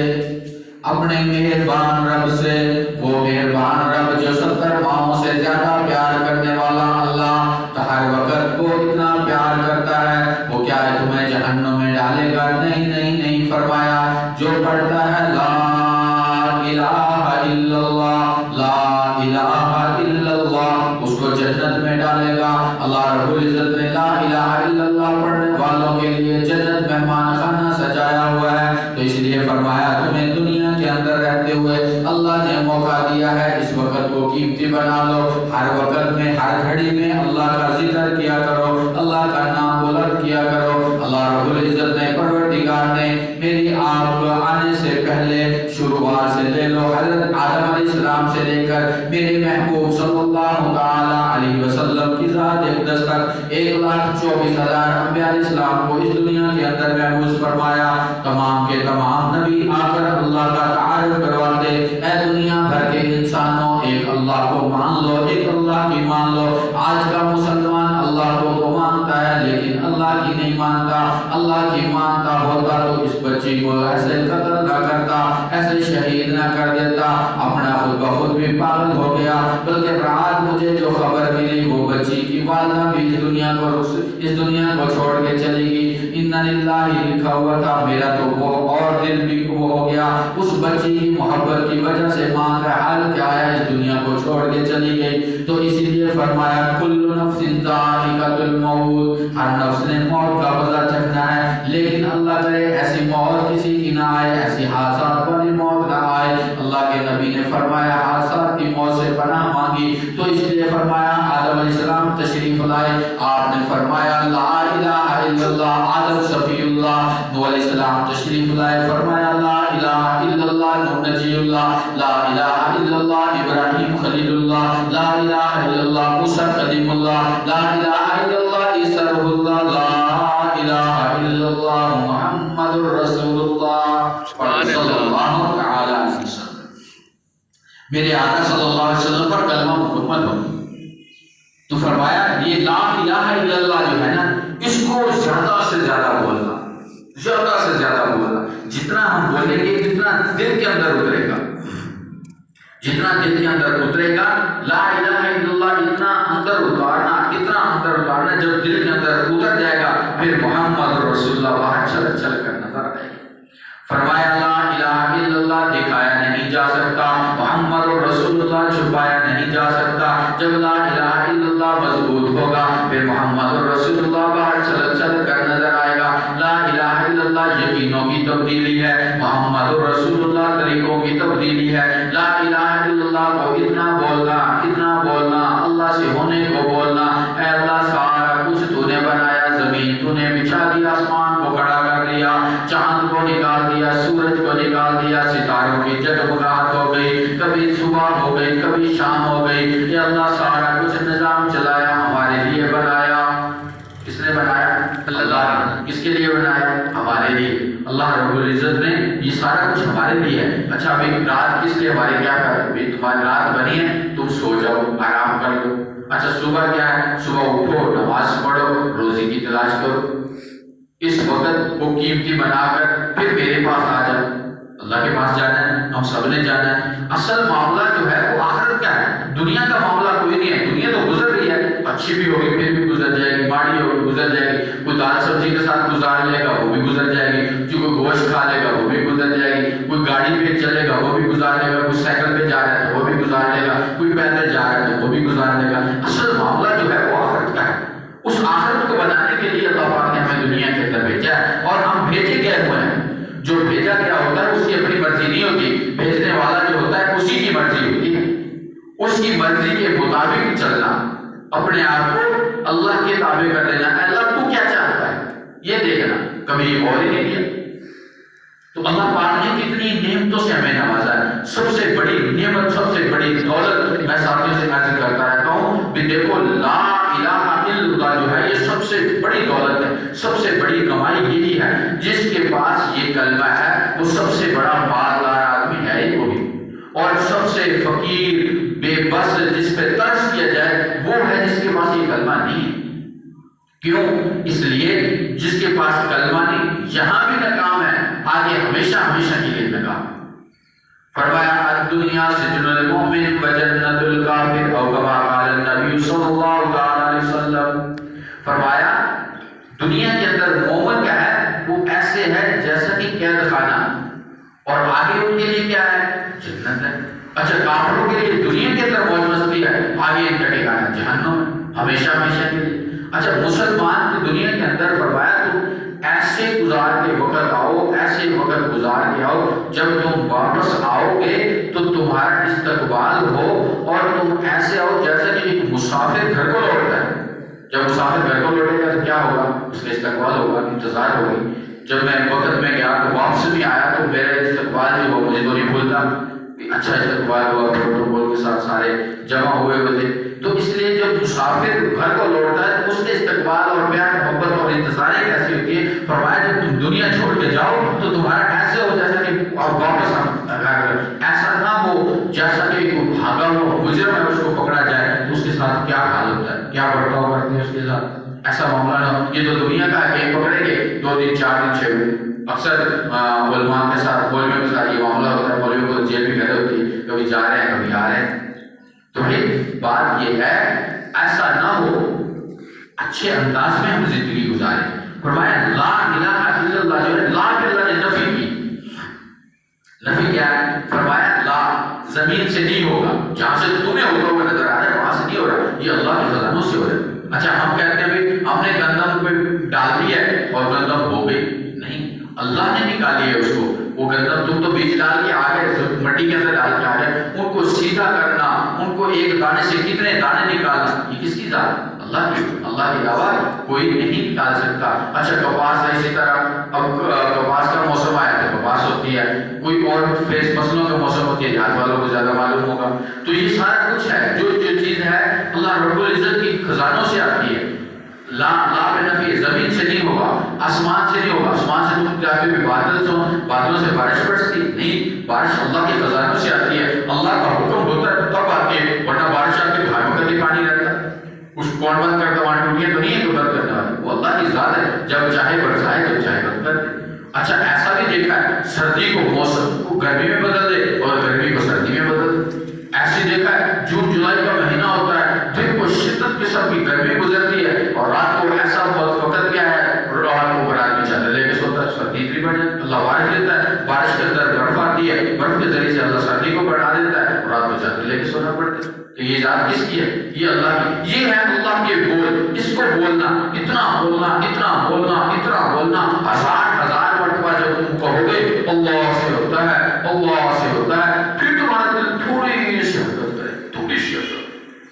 اپنے مہربان رب سے. وہ مہربان رب جو 70 ماؤں سے زیادہ پیار کرنے والا اللہ، تو ہر وقت وہ اتنا پیار کرتا ہے، وہ کیا ہے تمہیں جہنم میں ڈالے گا؟ نہیں نہیں نہیں. فرمایا جو پڑھتا ہے لا الہ الا اللہ، لا الہ الا اللہ، اس کو جنت میں ڈالے گا. اللہ رب العزت نے لا الہ الا اللہ پڑھنے والوں کے لیے جنت مہمان خانہ سجایا ہوا ہے. تو اس لیے فرمایا تمہیں دنیا کے اندر رہتے ہوئے اللہ نے موقع دیا ہے، اس وقت کو قیمتی بنا لو. ہر وقت میں، ہر گھڑی میں اللہ کا ذکر کیا کرو، اللہ کا نام بلند کیا کرو. اللہ رب العزت نے، پروردگار نے میری آپ کو آنے سے پہلے شروعات سے لے لو، حضرت آدم علیہ السلام سے لے کر میرے محبوب صلی اللہ تعالی علیہ وسلم کی ذات اقدس تک 1,24,000 انبیاء علیہ السلام کو اس دنیا کے اندر محفوظ فرمایا. تمام کے تمام نبی آ کر اللہ کا تعارف کرواتے، اے دنیا بھر کے انسانوں ایک اللہ کو مان لو، ایک اللہ کی مان لو. آج کا مسلمان اللہ کو تو مانتا ہے لیکن اللہ کی نہیں مانتا. اللہ کی مانتا ہوتا تو اس بچی کو ایسے قتل نہ کرتا، ایسے شہید نہ کر دیتا، اپنا خود بخود بھی پاگل ہو گیا. بلکہ رات مجھے جو خبر ملی وہ بچی کی والدہ بھی اس دنیا کو چھوڑ کے چلی گئی. اِنَّ لِلَّهِ لکھا ہوا تھا، میرا تو وہ اور دل بھی وہ ہو گیا اس بچی کی محبت کی وجہ سے. ماں کا حال کیا ہے، اس دنیا کو چھوڑ کے چلی گئی. تو اسی لیے فرمایا کل نفس ذائقۃ الموت، ہر نفس نے موت کا مزہ چکھنا ہے، لیکن اللہ کرے ایسی موت کسی کی نہ آئے، ایسی حادثات والی موت نہ آئے. اللہ کے نبی نے فرمایا حادثات کی موت سے پناہ مانگی. تو اس لیے فرمایا آدم علیہ السلام تشریف لائے، آپ نے فرمایا لا الہ الا اللہ، آدم صفی اللہ. نوح علیہ السلام تشریف لائے، فرمایا لا الہ الا اللہ، نوح نجی اللہ. لا الہ الا اللہ، ابراہیم خلیل اللہ. لا الہ الا اللہ، موسیٰ کلیم اللہ. لا الہ الا اللہ، عیسیٰ روح اللہ. لا الہ الا اللہ، محمد رسول اللہ صلی اللہ تعالی علیہ وسلم. میرے آقا صلی اللہ علیہ وسلم پر کلمہ مکمل ہو. تو فرمایا یہ لا الہ الا اللہ جو ہے نا، اس کو زیادہ سے زیادہ بولنا، زیادہ سے زیادہ بولنا. جتنا ہم بولیں گے جتنا دل کے اندر اترے گا، جتنا دل کے اندر اترے گا. لا الہ الا اللہ اتنا اندر اتارنا، اتنا اندر اتارنا، جب دل کے اندر اتر جائے گا پھر محمد رسول اللہ باہر چل چل کر نظر آئے گا. فرمایا لا الہ الا اللہ دکھایا نہیں جا سکتا، محمد رسول اللہ چھپایا نہیں جا سکتا. جب لا الہ الا اللہ مضبوط ہوگا پھر محمد رسول اللہ باہر چل چل کر نظر آئے گا. لا الہ الا اللہ یقینوں کی تبدیلی ہے، محمد رسول اللہ طریقوں کی تبدیلی ہے. لا الہ الا اللہ کو اتنا بولنا، اتنا بولنا، اللہ سے ہونے کو بولنا. اے اللہ سارا کچھ تو نے بنایا، زمین تو نے بچھا دی، آسمان کو کھڑا کر دیا، چاند کو نکال دیا، سورج کو نکال دیا، ستاروں کی جگمگاہٹ ہو گئی، کبھی صبح ہو گئی کبھی شام ہو گئی. یہ اللہ سارا کچھ نظام چلایا، ہمارے لیے بنایا. کس نے بنایا؟ اللہ نے. کس کے لیے بنایا؟ ہمارے لیے. اللہ رب العزت نے یہ سارا کچھ ہمارے لیے ہے. اچھا ابھی رات کس لیے ہماری کیا کر، تمہاری رات بنی ہے تم سو جاؤ آرام کر لو. اچھا صبح کیا ہے، صبح اٹھو نماز پڑھو روزی کی تلاش کرو. اس وقت کو قیمتی بنا کر پھر میرے پاس آ جاؤ. اللہ کے پاس جانا ہے، ہم سب نے جانا ہے. اصل معاملہ جو ہے وہ آخرت کا ہے، دنیا کا معاملہ کوئی نہیں ہے. دنیا تو گزر رہی ہے، اچھی بھی ہوگی پھر بھی گزر جائے گی، ماڑی ہوگی گزر جائے گی، کوئی دال سبزی کے ساتھ گزار لے گا وہ بھی گزر جائے گی، جو کوئی گوشت کھا لے گا وہ بھی گزر جائے گی، کوئی گاڑی پہ چلے گا وہ بھی گزار لے گا، کوئی سائیکل پہ جا رہا ہے تو وہ بھی گزار لے گا، کوئی پیدل جا رہا ہے تو وہ بھی گزار لے گا۔ اصل معاملہ جو ہے وہ آخرت کا ہے۔ اس آخرت کو بنانے کے لیے اللہ پاک نے ہمیں دنیا کے اندر بھیجا ہے، اور ہم بھیجے گئے ہوئے ہیں۔ جو بھیجا گیا ہوتا ہے اس کی اپنی مرضی نہیں ہوتی، بھیجنے والا جو ہوتا ہے اسی کی مرضی ہوتی ہے۔ اس کی مرضی کے مطابق چلنا، اپنے آپ کو اللہ کے تابع کر دینا، اللہ تو کیا چاہتا ہے یہ دیکھنا، کبھی یہ اور ہی نہیں کیا۔ تو اللہ پاک نے کتنی نعمتوں سے ہمیں نوازا ہے۔ سب سے بڑی نعمت، سب سے بڑی دولت، میں ساتھیوں سے عرض کرتا رہتا ہوں کہ دیکھو لا الہ الا اللہ جو ہے یہ سب سے بڑی دولت ہے، سب سے بڑی کمائی یہی ہے۔ جس کے پاس یہ کلمہ ہے وہ سب سے بڑا مالدار آدمی ہے ہی وہی، اور سب سے فقیر بے بس جس پہ ترس کیا جائے وہ ہے جس کے پاس یہ کلمہ نہیں ہے۔ کیوں؟ اس لیے جس کے پاس کلمہ نہیں یہاں بھی ناکام ہے، آگے ہمیشہ ہمیشہ کے لیے ناکام ہے۔ فرمایا الدنیا سجن المؤمن و جنت الکافر، او کما قال النبی صلی اللہ علیہ وسلم۔ فرمایا دنیا کے اندر مومن کیا ہے، وہ ایسے ہے جیسا کہ قید خانہ، اور آگے ان کے لیے کیا ہے، جنت ہے۔ اچھا کافروں کے لیے دنیا کے اندر موج مستی ہے، آگے ان کا ٹھکانہ جہنم ہے ہمیشہ ہمیشہ کے لیے۔ اچھا مسلمان کی دنیا کے اندر فرمایا تو ایسے گزار کے وقت آؤ، ایسے وقت گزار کے آؤ جب تم واپس آؤ گے تو تمہارا استقبال ہو، اور تم ایسے آؤ جیسا کہ ایک مسافر گھر کو لوٹتا ہے۔ جب مسافر گھر کو لوٹے گا تو کیا ہوگا، اس کا استقبال ہوگا، انتظار ہوگی۔ جب میں وقت میں گیا تو واپس بھی آیا تو میرا استقبال جو ہوا مجھے تو نہیں بھولتا، اچھا استقبال ہوا، پروٹوکول کے ساتھ سارے جمع ہوئے تھے۔ تو اس لیے جب مسافر گھر کو لوٹتا ہے تو اس کے استقبال اور پیار محبت اور انتظاریں کیسی ہوتی ہے۔ فرمایا جب تم دنیا چھوڑ کے جاؤ تو تمہارا ایسے ہو جیسا کہ واپس ایسا نہ ہو جیسا کہ کوئی بھاگا ہوا مجرم ہے اس کو پکڑا جائے تو اس کے ساتھ کیا حال ہوتا ہے، کیا برتاؤ کرتے ہیں اس کے ساتھ، ایسا معاملہ نہ ہو۔ یہ تو دنیا کا ہے کہ پکڑیں گے 2 دن 4 دن 6 دن۔ اکثر علماء کے ساتھ مولویوں کے ساتھ یہ معاملہ ہوتا ہے، مولویوں کو جیل بھی گھر ہوتی ہے، کبھی جا رہے ہیں کبھی آ رہے ہیں۔ تو یہ بات یہ ہے ایسا نہ ہو، اچھے انداز میں ہم زندگی گزاریں۔ فرمایا لا الہ الا اللہ جو ہے، لا کے اللہ نے نفی کی۔ نفی کیا ہے؟ فرمایا لا زمین سے نہیں ہوگا، جہاں سے تمہیں ہوتا ہوا نظر آ رہا ہے وہاں سے نہیں ہو رہا، یہ اللہ کے خزانوں سے ہو رہا ہے۔ اچھا ہم کہتے ہیں بھی ہم نے گندم پہ ڈال دیا ہے اور گندم ہو گئی، نہیں، اللہ نے نکالی ہے اس کو۔ وہ گندم تم تو بیج ڈال کے آگے مٹی کے اندر ڈال کے آگے ان کو سیدھا کرنا، ان کو ایک دانے سے کتنے دانے نکالنا، یہ کس کی ذات؟ اللہ کی۔ اللہ کے علاوہ کوئی نہیں نکال سکتا۔ اچھا کپاس ہے اسی طرح، اب کپاس کا موسم آیا تو کپاس ہوتی ہے، کوئی اور فصلوں کا موسم ہوتی ہے، دیہات والوں کو زیادہ معلوم ہوگا۔ تو یہ سارا کچھ ہے، جو چیز ہے اللہ رب العزت کی خزانوں سے آتی ہے۔ لا پہ نفی، زمین سے نہیں ہوگا، آسمان سے نہیں ہوگا، آسمان سے تم چاہتے بھی بادلوں سے بارش برستی نہیں، بارش اللہ کے خزانوں سے آتی ہے۔ اللہ کا حکم ہوتا ہے تب آتی ہے، ورنہ بارش آتی ہے بھائی وقت ہی پانی رہتا ہے، کچھ کون بند کرتا وہاں ٹوٹیاں تو نہیں ہے تو بند کرنے والی، وہ اللہ کی ذات ہے، جب چاہے برسائے جب چاہے بند کر دے۔ اچھا ایسا بھی دیکھا ہے سردی کو موسم کو گرمی میں بدل دے اور گرمی کو سردی میں بدل دے۔ ایسے دیکھا ہے جون جولائی کا مہینہ ہوتا ہے، دن کو شدت قسم کی گرمی گزرتی ہے اور رات کو ایسا وقت کیا ہے، رات کو رات میں چادر لے کے سوتا ہے، سردی اتنی بڑھ جاتی ہے، اللہ بارش دیتا ہے، بارش کے اندر برف آتی ہے، برف کے ذریعے سے اللہ سردی کو بڑھا دیتا ہے، رات میں چادر لے کے سونا پڑتا ہے۔ تو یہ ذات کس کی ہے؟ یہ اللہ کی۔ یہ ہے اللہ کے بول، اس کو بولنا، اتنا بولنا، اتنا بولنا، اتنا بولنا، ہزار مرتبہ جب تم کہو گے اللہ سے ہوتا ہے، اللہ سے ہوتا ہے، پھر تمہارا دل تھوڑی سی حرکت کرے، تھوڑی سی حرکت۔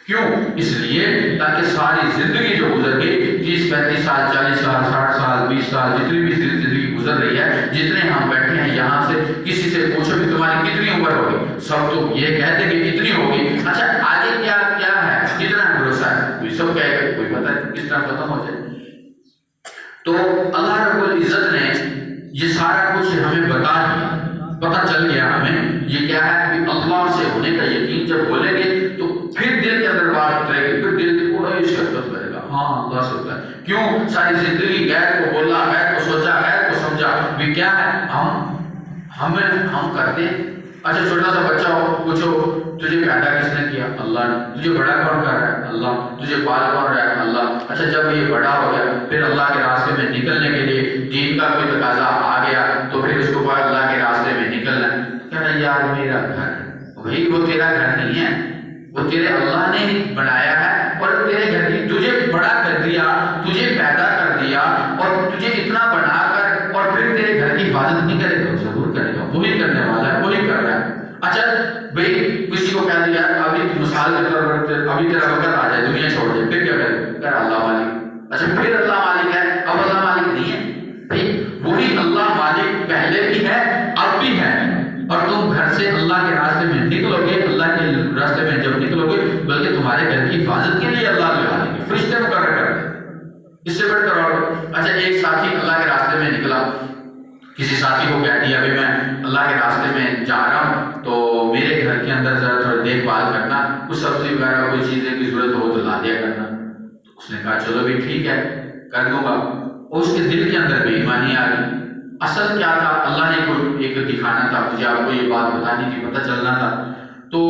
کیوں؟ اس لیے تاکہ ساری زندگی جو گزر گئی 30 35 سال 40 سال 60 سال 20 سال جتنی بھی زندگی گزر رہی ہے، جتنے ہم بیٹھے ہیں یہاں سے کسی سے پوچھو کہ تمہاری کتنی عمر ہوگی، سب تو یہ کہتے کہ اتنی ہوگی۔ اچھا آگے کیا کیا ہے، کتنا بھروسہ ہے، کوئی سب کہے گا، کوئی پتہ ہے کس طرح ختم ہو جائے۔ تو اللہ رب العزت نے یہ سارا کچھ ہمیں بتا دیا، پتہ چل گیا ہمیں یہ کیا ہے کہ اللہ سے ہونے کا یقین جب بولیں گے تو پھر دل کے اندر بات اترے گی، پھر دل تھوڑا ہی شرکت کرے گا، ہاں اللہ سے ہوتا ہے۔ کیوں؟ ساری زندگی غیر کو بولا، غیر کو سوچا، غیر کو سمجھا، بھی کیا ہے ہم کرتے اچھا چھوٹا سا بچہ ہو، پوچھو تجھے پیدا کس نے کیا؟ اللہ نے۔ تجھے بڑا کون کر رہا ہے؟ اللہ۔ تجھے پال کون رہا ہے؟ اللہ۔ اچھا جب یہ بڑا ہو گیا پھر اللہ کے راستے میں نکلنے کے لیے دین کا کوئی تقاضا آ گیا تو پھر اس کو بعد اللہ کے راستے میں نکلنا ہے، کہہ رہا ہے یار میرا گھر ہے۔ بھائی وہ تیرا گھر نہیں ہے، وہ تیرے اللہ نے بنایا ہے اور تیرے گھر کی تجھے بڑا کر دیا، تجھے پیدا کر دیا اور تجھے اتنا بنا کر اور پھر تیرے گھر کی حفاظت نہیں کرے گا؟ ضرور کرے گا، وہی کرنے والا ہے، وہی کر رہا ہے۔ اچھا بھائی کسی کو کہہ دیا ابھی مثال کے طور پر ابھی تیرا وقت آ جائے دنیا چھوڑ دے، پھر کیا کرے؟ کہہ اللہ مالک۔ اچھا پھر اللہ مالک ہے، اب اللہ مالک نہیں ہے بھائی، وہی اللہ مالک پہلے بھی ہے اب بھی ہے، اور تم گھر سے اللہ کے راستے میں نکلو گے، اللہ کے راستے میں جب نکلو گے بلکہ تمہارے گھر کی حفاظت کے لیے اللہ لگا دیں گے، فرشتے مقرر کر دیں گے، اس سے بڑھ کر اور۔ اچھا ایک ساتھی اللہ کے راستے میں نکلا، کسی ساتھی کو کہہ دیا ابھی میں اللہ کے راستے میں جا رہا ہوں تو میرے گھر کے اندر ذرا تھوڑا دیکھ بھال کرنا، کچھ سبزی وغیرہ کوئی چیزیں کی ضرورت ہو تو لا دیا کرنا۔ اس نے کہا چلو بھی ٹھیک ہے کر دوں گا، اور اس کے دل کے اندر بے ایمانی آ گئی۔ اصل کیا تھا؟ اللہ نے کوئی ایک دکھانا تھا مجھے، آپ کو یہ بات بتانی تھی، پتہ چلنا تھا، تو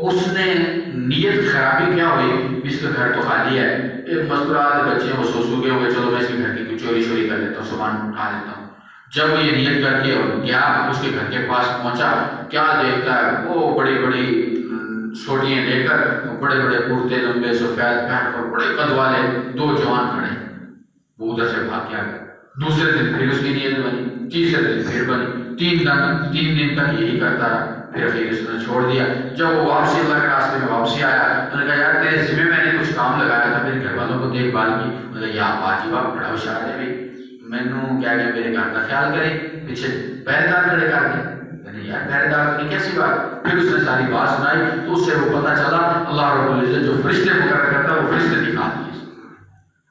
اس نے نیت خرابی کیا ہوئی، اس کا گھر تو خالی ہے، ایک مستورات بچے وہ سو گئے ہوئے، چلو میں اس کے گھر کی کچھ چوری کر لیتا ہوں، سامان اٹھا لیتا ہوں۔ جب یہ نیت کر کے گیا اس کے گھر کے پاس پہنچا، کیا دیکھتا ہے وہ بڑی بڑی سوٹیاں لے کر بڑے بڑے کرتے لمبے سفید پہن کر بڑے قد والے دو جوان کھڑے، وہ ادھر سے بھاگ گیا۔ دوسرے دن پھر اس کی نیت بنی، تیسرے دن پھر بنی، تین دن تک یہی کرتا رہا، پھر اس نے چھوڑ دیا۔ جب وہ واپسی اللہ کے راستے میں واپسی آیا، انہوں نے کہا یار تیرے ذمہ میں نے کچھ کام لگایا تھا، میرے گھر والوں کو دیکھ بھال کی۔ انہوں نے کہا یا باجی باپ بڑا ہوشیار ہے بھائی، مینوں کیا کہ میرے گھر کا خیال کرے، پیچھے پہرے دار کھڑے کر کے، یعنی یار پہرے دار کی کیسی بات؟ پھر اس نے ساری بات سنائی تو اس سے وہ پتہ چلا اللہ رب العزت جو فرشتے مقرر کرتا ہے وہ فرشتے دکھا دیے۔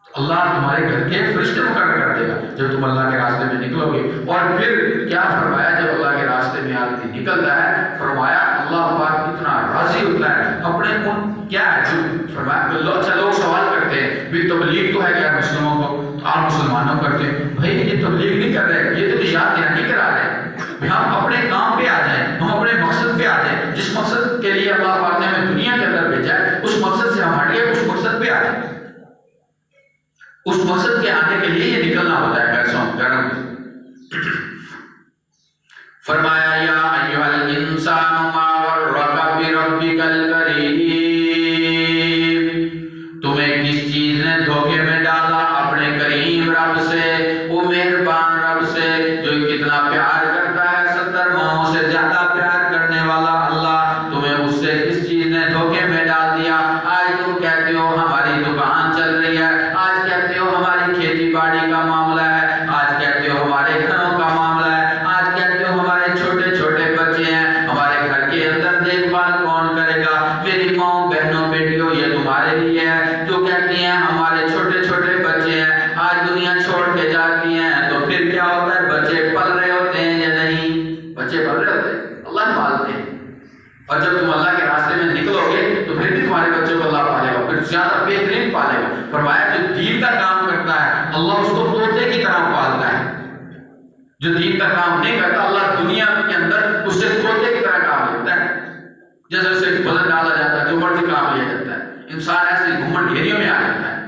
اللہ تمہارے گھر کے فرشتے مقرر کر دے گا جب تم اللہ کے راستے میں نکلو گے۔ اور پھر کیا فرمایا جب اللہ کے راستے میں آدمی نکلتا ہے، فرمایا اللہ پاک اتنا راضی ہوتا ہے اپنے ان کیا ہے، فرمایا اچھا لوگ سوال کرتے ہیں بھی تبلیغ تو ہے کیا مسلموں کو، آپ مسلمانوں کرتے ہیں، بھائی یہ تبلیغ نہیں کر رہے، یہ تو یاد دہانی کرا رہے ہیں، ہم اپنے کام پہ آ جائیں، ہم اپنے مقصد پہ آ جائیں، جس مقصد کے لیے اللہ پاک نے ہمیں دنیا کے اندر بھیجا ہے اس مقصد سے ہم ہٹ گئے، اس مقصد پہ آ جائیں، اس مقصد کے آنے کے لیے یہ نکلنا ہوتا ہے گرم۔ فرمایا یا ایھا الانسان ما غرک بربک الکریم، تمہیں کس چیز نے دھوکے میں ڈالا اپنے کریم رب سے، وہ مہربان رب سے جو کتنا پیار کرتا ہے، 70 ماہوں سے زیادہ پیار کرنے والا اللہ، تمہیں اس سے کس چیز نے دھوکے میں ڈال دیا؟ آج تم کہتے ہو ہماری دکان چل رہی ہے، آج کہتے ہو ہماری کھیتی باڑی کا معاملہ ہے، آج کہتے ہو ہمارے گھروں کا معاملہ ہے، آج کہتے ہو ہمارے چھوٹے چھوٹے بچے ہیں، ہمارے گھر کے اندر دیکھ بھال کون کرے گا؟ میری ماں بہنوں بیٹیوں یہ تمہارے لیے ہے جو کہتی ہیں ہمارے چھوٹے چھوٹے بچے ہیں، آج دنیا چھوڑ کے جاتی ہیں تو پھر کیا ہوتا ہے؟ بچے پل رہے ہوتے ہیں یا نہیں؟ بچے پل رہے ہوتے ہیں، اللہ پالتے ہیں، اور جب تم اللہ کے راستے میں نکلو گے تو پھر بھی تمہارے بچوں کو اللہ پالے گا، پھر زیادہ بہترین پالے گا۔ فرمایا جو دین کا کام کرتا ہے اللہ اس کو طوطے کی طرح پالتا ہے، جو دین کا کام نہیں کرتا اللہ دنیا کے اندر اس سے طوطے کی طرح کام لیتا ہے، جیسے اسے وزن ڈالا جاتا ہے جو مرضی کام لیا جاتا ہے، انسان ایسے گھمنڈ گھیریوں میں آ جاتا ہے،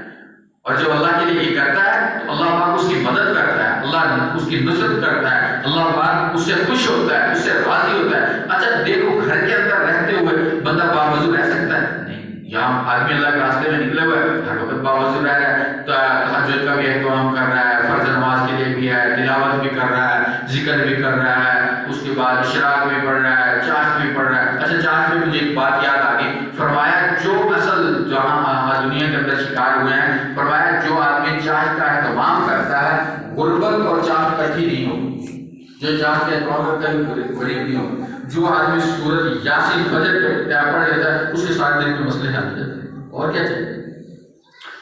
اور جب اللہ کے لیے یہ کرتا ہے تو اللہ پاک اس کی مدد کرتا ہے، اللہ اس کی نصرت کرتا ہے، اللہ پاک اس سے خوش ہوتا ہے، اس سے راضی ہوتا ہے۔ اچھا دیکھو گھر کے اندر رہتے ہوئے بندہ باوضو رہ سکتا ہے؟ نہیں، یہاں آدمی اللہ کے راستے میں نکلے ہوئے ہر وقت باوضو رہ رہا ہے، تہجد کا بھی اہتمام کر رہا ہے، فرض نماز کے لیے بھی ہے، تلاوت بھی کر رہا ہے، ذکر بھی کر رہا ہے، اس کے بعد اشراق بھی پڑھ رہا ہے، چاشت بھی پڑھ رہا ہے۔ اچھا چاشت میں مجھے ایک بات یاد آ گئی، فرمایا جو اصل جہاں دنیا کے اندر شکار ہوئے ہیں، فرمایا جو آدمی چاشت کا اہتمام کرتا ہے غربت اور چاشت کٹھی نہیں ہوگی، جو چاشت کا اہتمام کرتا ہے غریب نہیں ہوگا، جو آدمی سورۃ یاسین فجر پہ پڑھ لیتا ہے اس کے سارے دن کے مسئلے حل ہو جاتے ہیں، اور کیا چاہیے؟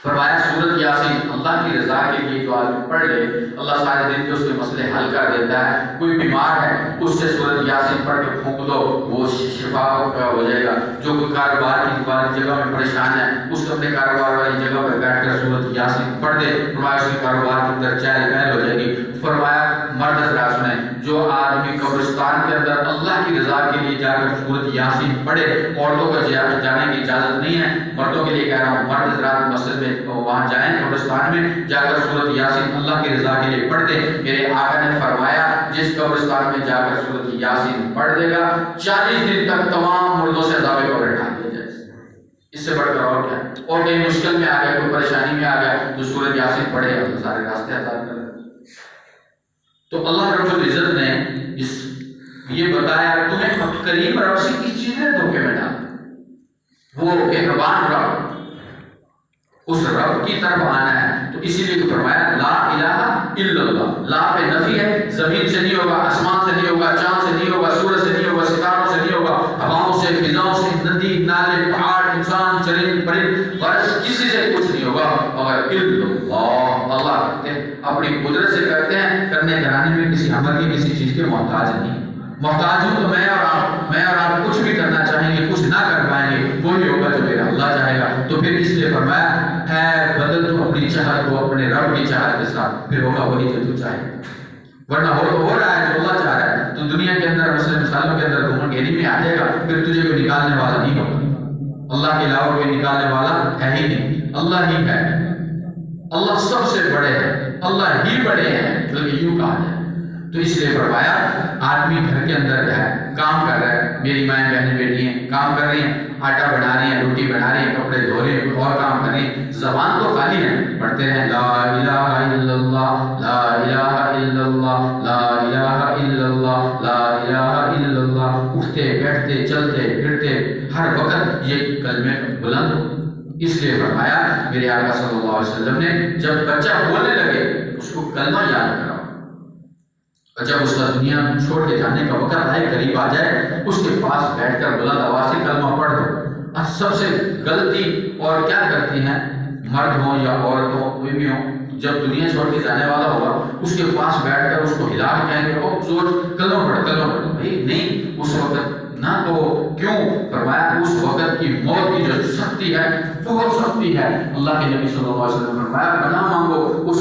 فرمایا سورۃ یاسین اللہ کی رضا کے لیے جو آدمی پڑھ لے اللہ سارے دن کے اس کے مسئلے حل کر دیتا ہے۔ کوئی بیمار ہے اس سے سورۃ یاسین پڑھ کے پھونک دو وہ شفا ہو جائے گا، جو کوئی کاروبار کی جگہ میں پریشان ہے اس کو اپنے کاروبار والی جگہ پر بیٹھ کر سورۃ یاسین پڑھ دے، فرمایا اس کے کاروبار کے اندر چہل پہل ہو جائے گی۔ فرمایا مرد حضرات سنیں، جو آدمی قبرستان کے اندر اللہ کی رضا کے لیے جا کر سورۃ یاسین پڑھے، عورتوں کو جانے کی اجازت نہیں ہے، مردوں کے لیے کہہ رہا ہوں، مرد حضرات مسجد میں وہاں جائیں، قبرستان میں جا کر سورۃ یاسین اللہ کی رضا کے لیے پڑھ دیں۔ میرے آقا نے فرمایا جس قبرستان میں جا کر سورۃ یاسین پڑھ دے گا 40 دن تک تمام مردوں سے عذاب قبر ڈال دیا جائے، اس سے بڑھ کر اور کیا؟ اور کہیں مشکل میں آ گیا، کوئی پریشانی میں آ گیا تو سورۃ یاسین پڑھے گا تو سارے راستے آسان کر۔ تو اللہ رب العزت نے یہ بتایا تمہیں کریم رب سے کس چیز نے دھوکے میں ڈالا، وہ مہربان رب، اس رب کی طرف آنا ہے۔ تو اسی لیے فرمایا لا الہ الا اللہ، لا پہ نفی ہے، زمین سے نہیں ہوگا، آسمان سے نہیں ہوگا، چاند سے نہیں ہوگا، سورج سے نہیں ہوگا، ستاروں سے نہیں ہوگا، ہواؤں سے، فضاؤں سے، ندی نالے پہاڑ انسان چرند پرند غرض کسی سے کچھ نہیں ہوگا مگر الا اللہ، اللہ کرتے ہیں، اپنی قدرت سے کرتے ہیں، کرنے کرانے میں کسی عمل کی کسی چیز کے محتاج نہیں۔ محتاج ہوں تو میں اور آپ کچھ بھی کرنا چاہیں گے کچھ نہ کر پائیں گے، وہی ہوگا جو میرا اللہ چاہے گا۔ تو پھر اس لیے فرمایا ہے بدل تو اپنی چاہت کو اپنے رب کی چاہت کے ساتھ، پھر ہوگا وہی جو تو چاہے گا، ورنہ ہو رہا ہے جو اللہ چاہ رہا ہے۔ تو دنیا کے اندر مثالوں کے اندر گھومن گھیری میں آ جائے گا، پھر تجھے کوئی نکالنے والا نہیں ہوگا، اللہ کے علاوہ کوئی نکالنے والا ہے ہی نہیں، اللہ ہی ہے، اللہ سب سے بڑے ہیں، اللہ ہی بڑے ہیں، بلکہ یوں کہا جائے۔ تو اس لیے فرمایا آدمی گھر کے اندر ہے، کام کر رہا ہے، میری مائیں بہنیں بیٹی ہیں کام کر رہی ہیں، آٹا بنا رہی ہیں، روٹی بنا رہی ہیں، کپڑے دھو رہی ہیں، اور کام کر رہی ہیں، زبان تو خالی ہے، پڑھتے ہیں لا الہ الا اللہ، لا الہ الا اللہ، لا الہ الا اللہ، لا الہ الا اللہ، اٹھتے بیٹھتے چلتے پھرتے ہر وقت یہ کلمے بلند ہو۔ اس لیے فرمایا میرے آقا صلی اللہ علیہ وسلم نے جب بچہ بولنے لگے اس کو کلمہ یاد کراؤ، اور جب اس کا دنیا چھوڑ کے جانے کا وقت آئے قریب آ جائے اس کے پاس بیٹھ کر بلند آواز سے کلمہ پڑھ دو۔ اور سب سے غلطی اور کیا کرتی ہیں مرد ہوں یا عورت ہوں کوئی بھی ہوں، جب دنیا چھوڑ کے جانے والا ہوگا اس کے پاس بیٹھ کر اس کو ہلا کے کہیں گے او زور کلمہ پڑھ بھائی نہیں، اس وقت نہ تو کیوں؟ فرمایا اس وقت کی موت کی جو سختی ہے بہت سختی ہے، اللہ کے نبی صلی اللہ علیہ وسلم نے فرمایا پناہ مانگو اس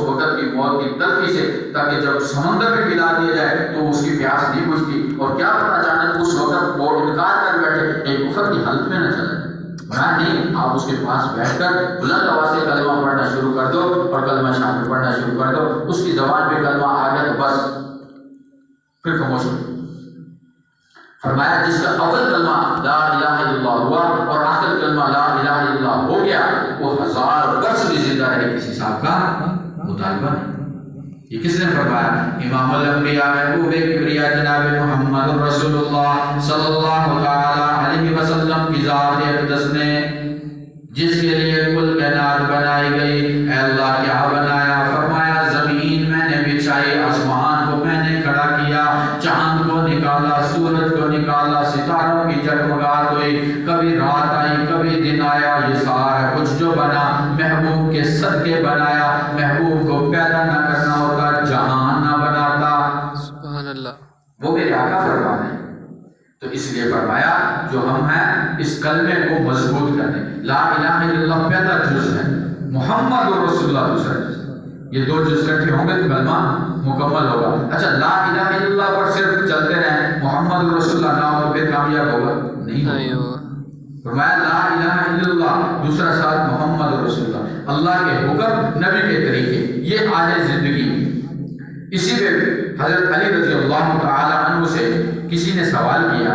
وقت کی موت کی تلخی سے، تاکہ جب سمندر میں پلا دیا جائے تو اس کی پیاس نہیں بجھتی، اور کیا پتا اچانک اس وقت وہ انکار کر بیٹھے ایک کفر کی حالت میں نہ چلے۔ نہیں، آپ اس کے پاس بیٹھ کر بلند آواز سے کلمہ پڑھنا شروع کر دو، اور کلمہ شامل پڑھنا شروع کر دو، اس کی زبان پہ کلمہ آ گیا تو بس پھر خاموش ہو۔ فرمایا جس کا اول کلمہ لا الہ الا اللہ ہوا اور آخر کلمہ لا الہ الا اللہ ہو گیا وہ 1000 برس بھی زندہ رہے، کسی صاحب کا مطالبہ نہیں۔ یہ کس نے فرمایا؟ امام الانبیاء محبوب کبریا جناب محمد رسول اللہ صلی اللہ تعالی علیہ وسلم کی ذات اقدس نے، جس کے لیے کل کائنات بنائی گئی۔ اے اللہ کیا بنایا؟ فرمایا زمین میں نے بچھائی، آسمان کو میں نے کھڑا کیا، چاند کو نکالا، سورج کو نکالا، ستاروں کی جگمگاہٹ ہوئی، کبھی رات آئی کبھی دن آیا، یہ سارا کچھ جو بنا محبوب کے صدقے بنایا۔ محبوب کو پیدا نہ کرنا ہوتا جہان نہ بناتا، سبحان اللہ، وہ میرے آقا فرمان ہے۔ تو اس لیے فرمایا جو ہم ہیں اس کلمے کو مضبوط کرنے، لا الہ الا اللہ پہلا جز ہے، محمد رسول اللہ دوسرا جز، یہ دو جز اکٹھے ہوں گے تو کلمہ مکمل ہوگا۔ اچھا لا الہ الا اللہ پر صرف چلتے رہیں، محمد رسول اللہ نہ ہو تو پھر کامیاب ہوگا نہیں ہوگا۔ فرمایا لا الہ الا اللہ دوسرا ساتھ محمد رسول اللہ، اللہ کے حکم نبی کے طریقے، یہ آج زندگی۔ اسی پہ حضرت علی رضی اللہ تعالی عنہ سے کسی نے سوال کیا،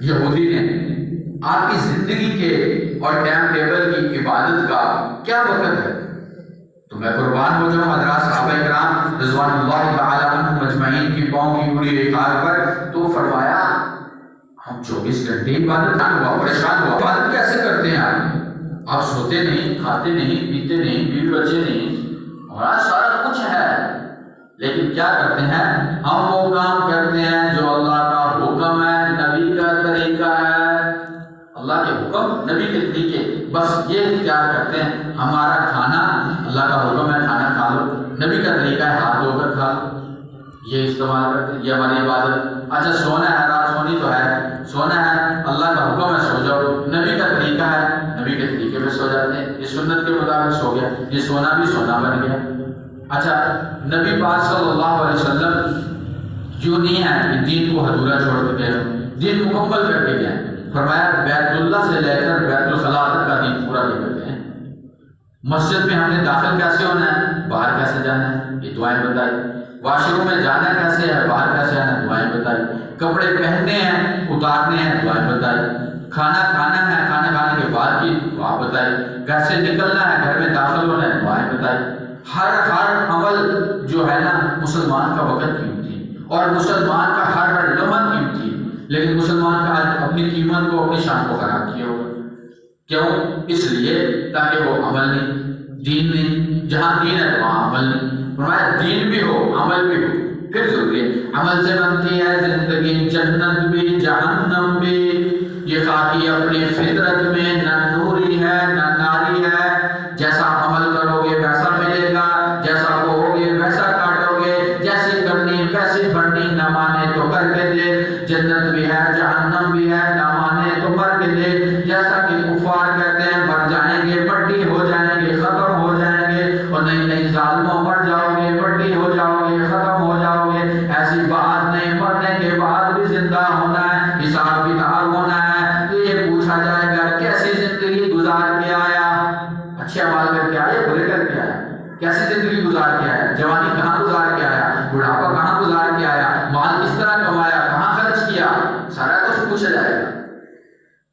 یہودی نے، آپ کی زندگی کے اور ٹائم ٹیبل کی عبادت کا کیا وقت ہے؟ تو میں قربان ہو جاؤں حضرات صحابہ کرام رضوان اللہ تعالی عنہم مجمعین کی پاؤں کی اڑی ہوئی کار پر، تو فرمایا ہم 24 گھنٹے عبادت ہوا، پریشان ہوا، عبادت کیسے کرتے ہیں آپ سوتے نہیں، کھاتے نہیں، پیتے نہیں، بیوی بچے نہیں، ہمارا سارا کچھ ہے، لیکن کیا کرتے ہیں ہم وہ کام کرتے ہیں جو اللہ کا حکم ہے، نبی کا طریقہ ہے، اللہ کے حکم نبی کے طریقے، بس یہ اختیار کرتے ہیں۔ ہمارا کھانا اللہ کا حکم ہے کھانا کھا لو، نبی کا طریقہ ہے ہاتھ دھو کر کھا لو، یہ استعمال کرتے ہیں، یہ ہماری عبادت۔ اچھا سونا ہے، رات سونی تو ہے، سونا ہے اللہ کا حکم ہے سو جاؤ، نبی کا طریقہ ہے، نبی کے طریقے پہ سو جاتے ہیں، یہ سنت کے مطابق سو گیا، یہ سونا بھی سونا بن گیا۔ اچھا نبی پاک صلی اللہ علیہ وسلم یوں نہیں ہے کہ دین کو ادھورا چھوڑ کے گئے، دین مکمل کر کے گئے۔ فرمایا بیت اللہ سے لے کر بیت الخلاء تک کا دین پورا لے کر گئے۔ مسجد میں ہم نے داخل کیسے ہونا ہے، باہر کیسے جانا ہے، یہ دعائیں بتائی۔ واش روم میں جانا کیسے ہے، باہر کیسے آنا ہے، دعائیں بتائی۔ کپڑے پہننے ہیں، اتارنے ہیں، دعائیں بتائی۔ کھانا کھانا ہے، کھانا کھانے کے بعد کی دعا بتائی۔ گھر سے نکلنا ہے، گھر میں داخل ہونا ہے، دعائیں بتائی۔ ہر عمل جو ہے نا مسلمان کا وقت قیمتی اور مسلمان کا ہر لمحہ قیمتی، لیکن مسلمان کا آج اپنی قیمت کو، اپنی شان کو خراب کیا ہوگا۔ کیوں؟ اس لیے تاکہ وہ عمل نہیں، دین نہیں، جہاں دین ہے وہاں عمل نہیں۔ فرمایا دین بھی ہو عمل بھی ہو، پھر ضروری ہے عمل سے بنتی ہے زندگی، جنت بھی جہنم بھی۔ یہ خاکی اپنی فطرت میں نہ نوری ہے نہ ناری ہے، جیسا عمل کرو گے ویسا ملے گا، جیسا بو گے ویسا کاٹو گے، جیسی کرنی ویسی بھرنی، نہ مانے تو کر کے دے، جنت بھی ہے جہنم بھی ہے، نہ مانے تو مر کے دے۔ جیسا کہ کفار کہتے ہیں مر جائیں گے، بڈی ہو جائیں گے، ختم ہو جائیں گے، اور نہیں نہیں ظالموں مر جاؤ گے، بڈی ہو جاؤ گے، ختم ہو جاؤ گے، ایسی بات نہیں، مرنے کے بعد بھی زندہ ہونا ہے، حساب کتاب ہونا ہے۔ تو یہ پوچھا جائے گا کیسی زندگی گزار کے آیا، اچھے اعمال کر کے آیا، برے کر کے آیا، کیسی زندگی گزار کے آیا، جوانی کہاں گزار کے آیا، بڑھاپا کہاں گزار کے آیا، مال کس طرح کمایا، کہاں خرچ کیا، سارا کچھ پوچھا جائے گا۔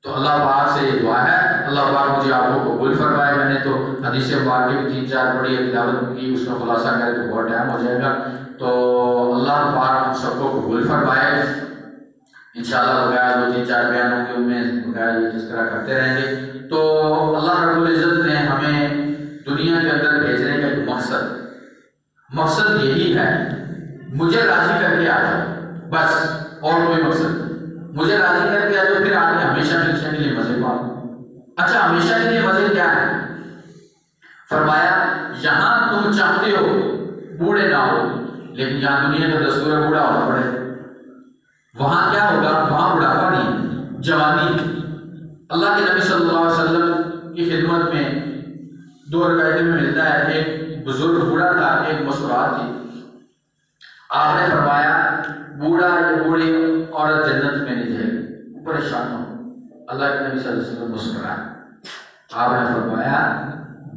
تو اللہ پاک سے یہ دعا ہے، اللہ پاک مجھے آپ کو قبول فرمائے۔ میں نے تو حدیث پاک کی 3-4 پڑھی ہے، تلاوت کی، اس کا خلاصہ کرے تو بہت ٹائم ہو جائے گا، تو اللہ پاک ہم سب کو قبول فرمائے۔ انشاءاللہ بغیر 2-3-4 بیانوں کے ان میں بغیر یہ تذکرہ کرتے رہیں گے۔ تو اللہ رب العزت نے ہمیں دنیا کے اندر بھیجنے کا ایک مقصد یہی ہے، مجھے راضی کر کے آ جاؤ، بس اور کوئی مقصد نہیں۔ مجھے راضی کر کے آ جاؤ، پھر آگے ہمیشہ کے لیے مزے پاؤ۔ اچھا ہمیشہ کے لیے مزے کیا ہے؟ فرمایا یہاں تم چاہتے ہو بوڑھے نہ ہو، لیکن یہاں دنیا کا دستور ہے بوڑھا ہونا پڑے۔ وہاں کیا ہوگا؟ وہاں بڑھاپا نہیں، جوانی۔ اللہ کے نبی صلی اللہ علیہ وسلم کی خدمت میں 2 روایتیں میں ملتا ہے، ایک بزرگ بوڑھا تھا، ایک مسکراہٹ تھی۔ آپ نے فرمایا بوڑھا یا بوڑھی عورت جنت میں نہیں جائے گی، پریشان ہو۔ اللہ کے نبی صلی اللہ علیہ وسلم مسکرائے، آپ نے فرمایا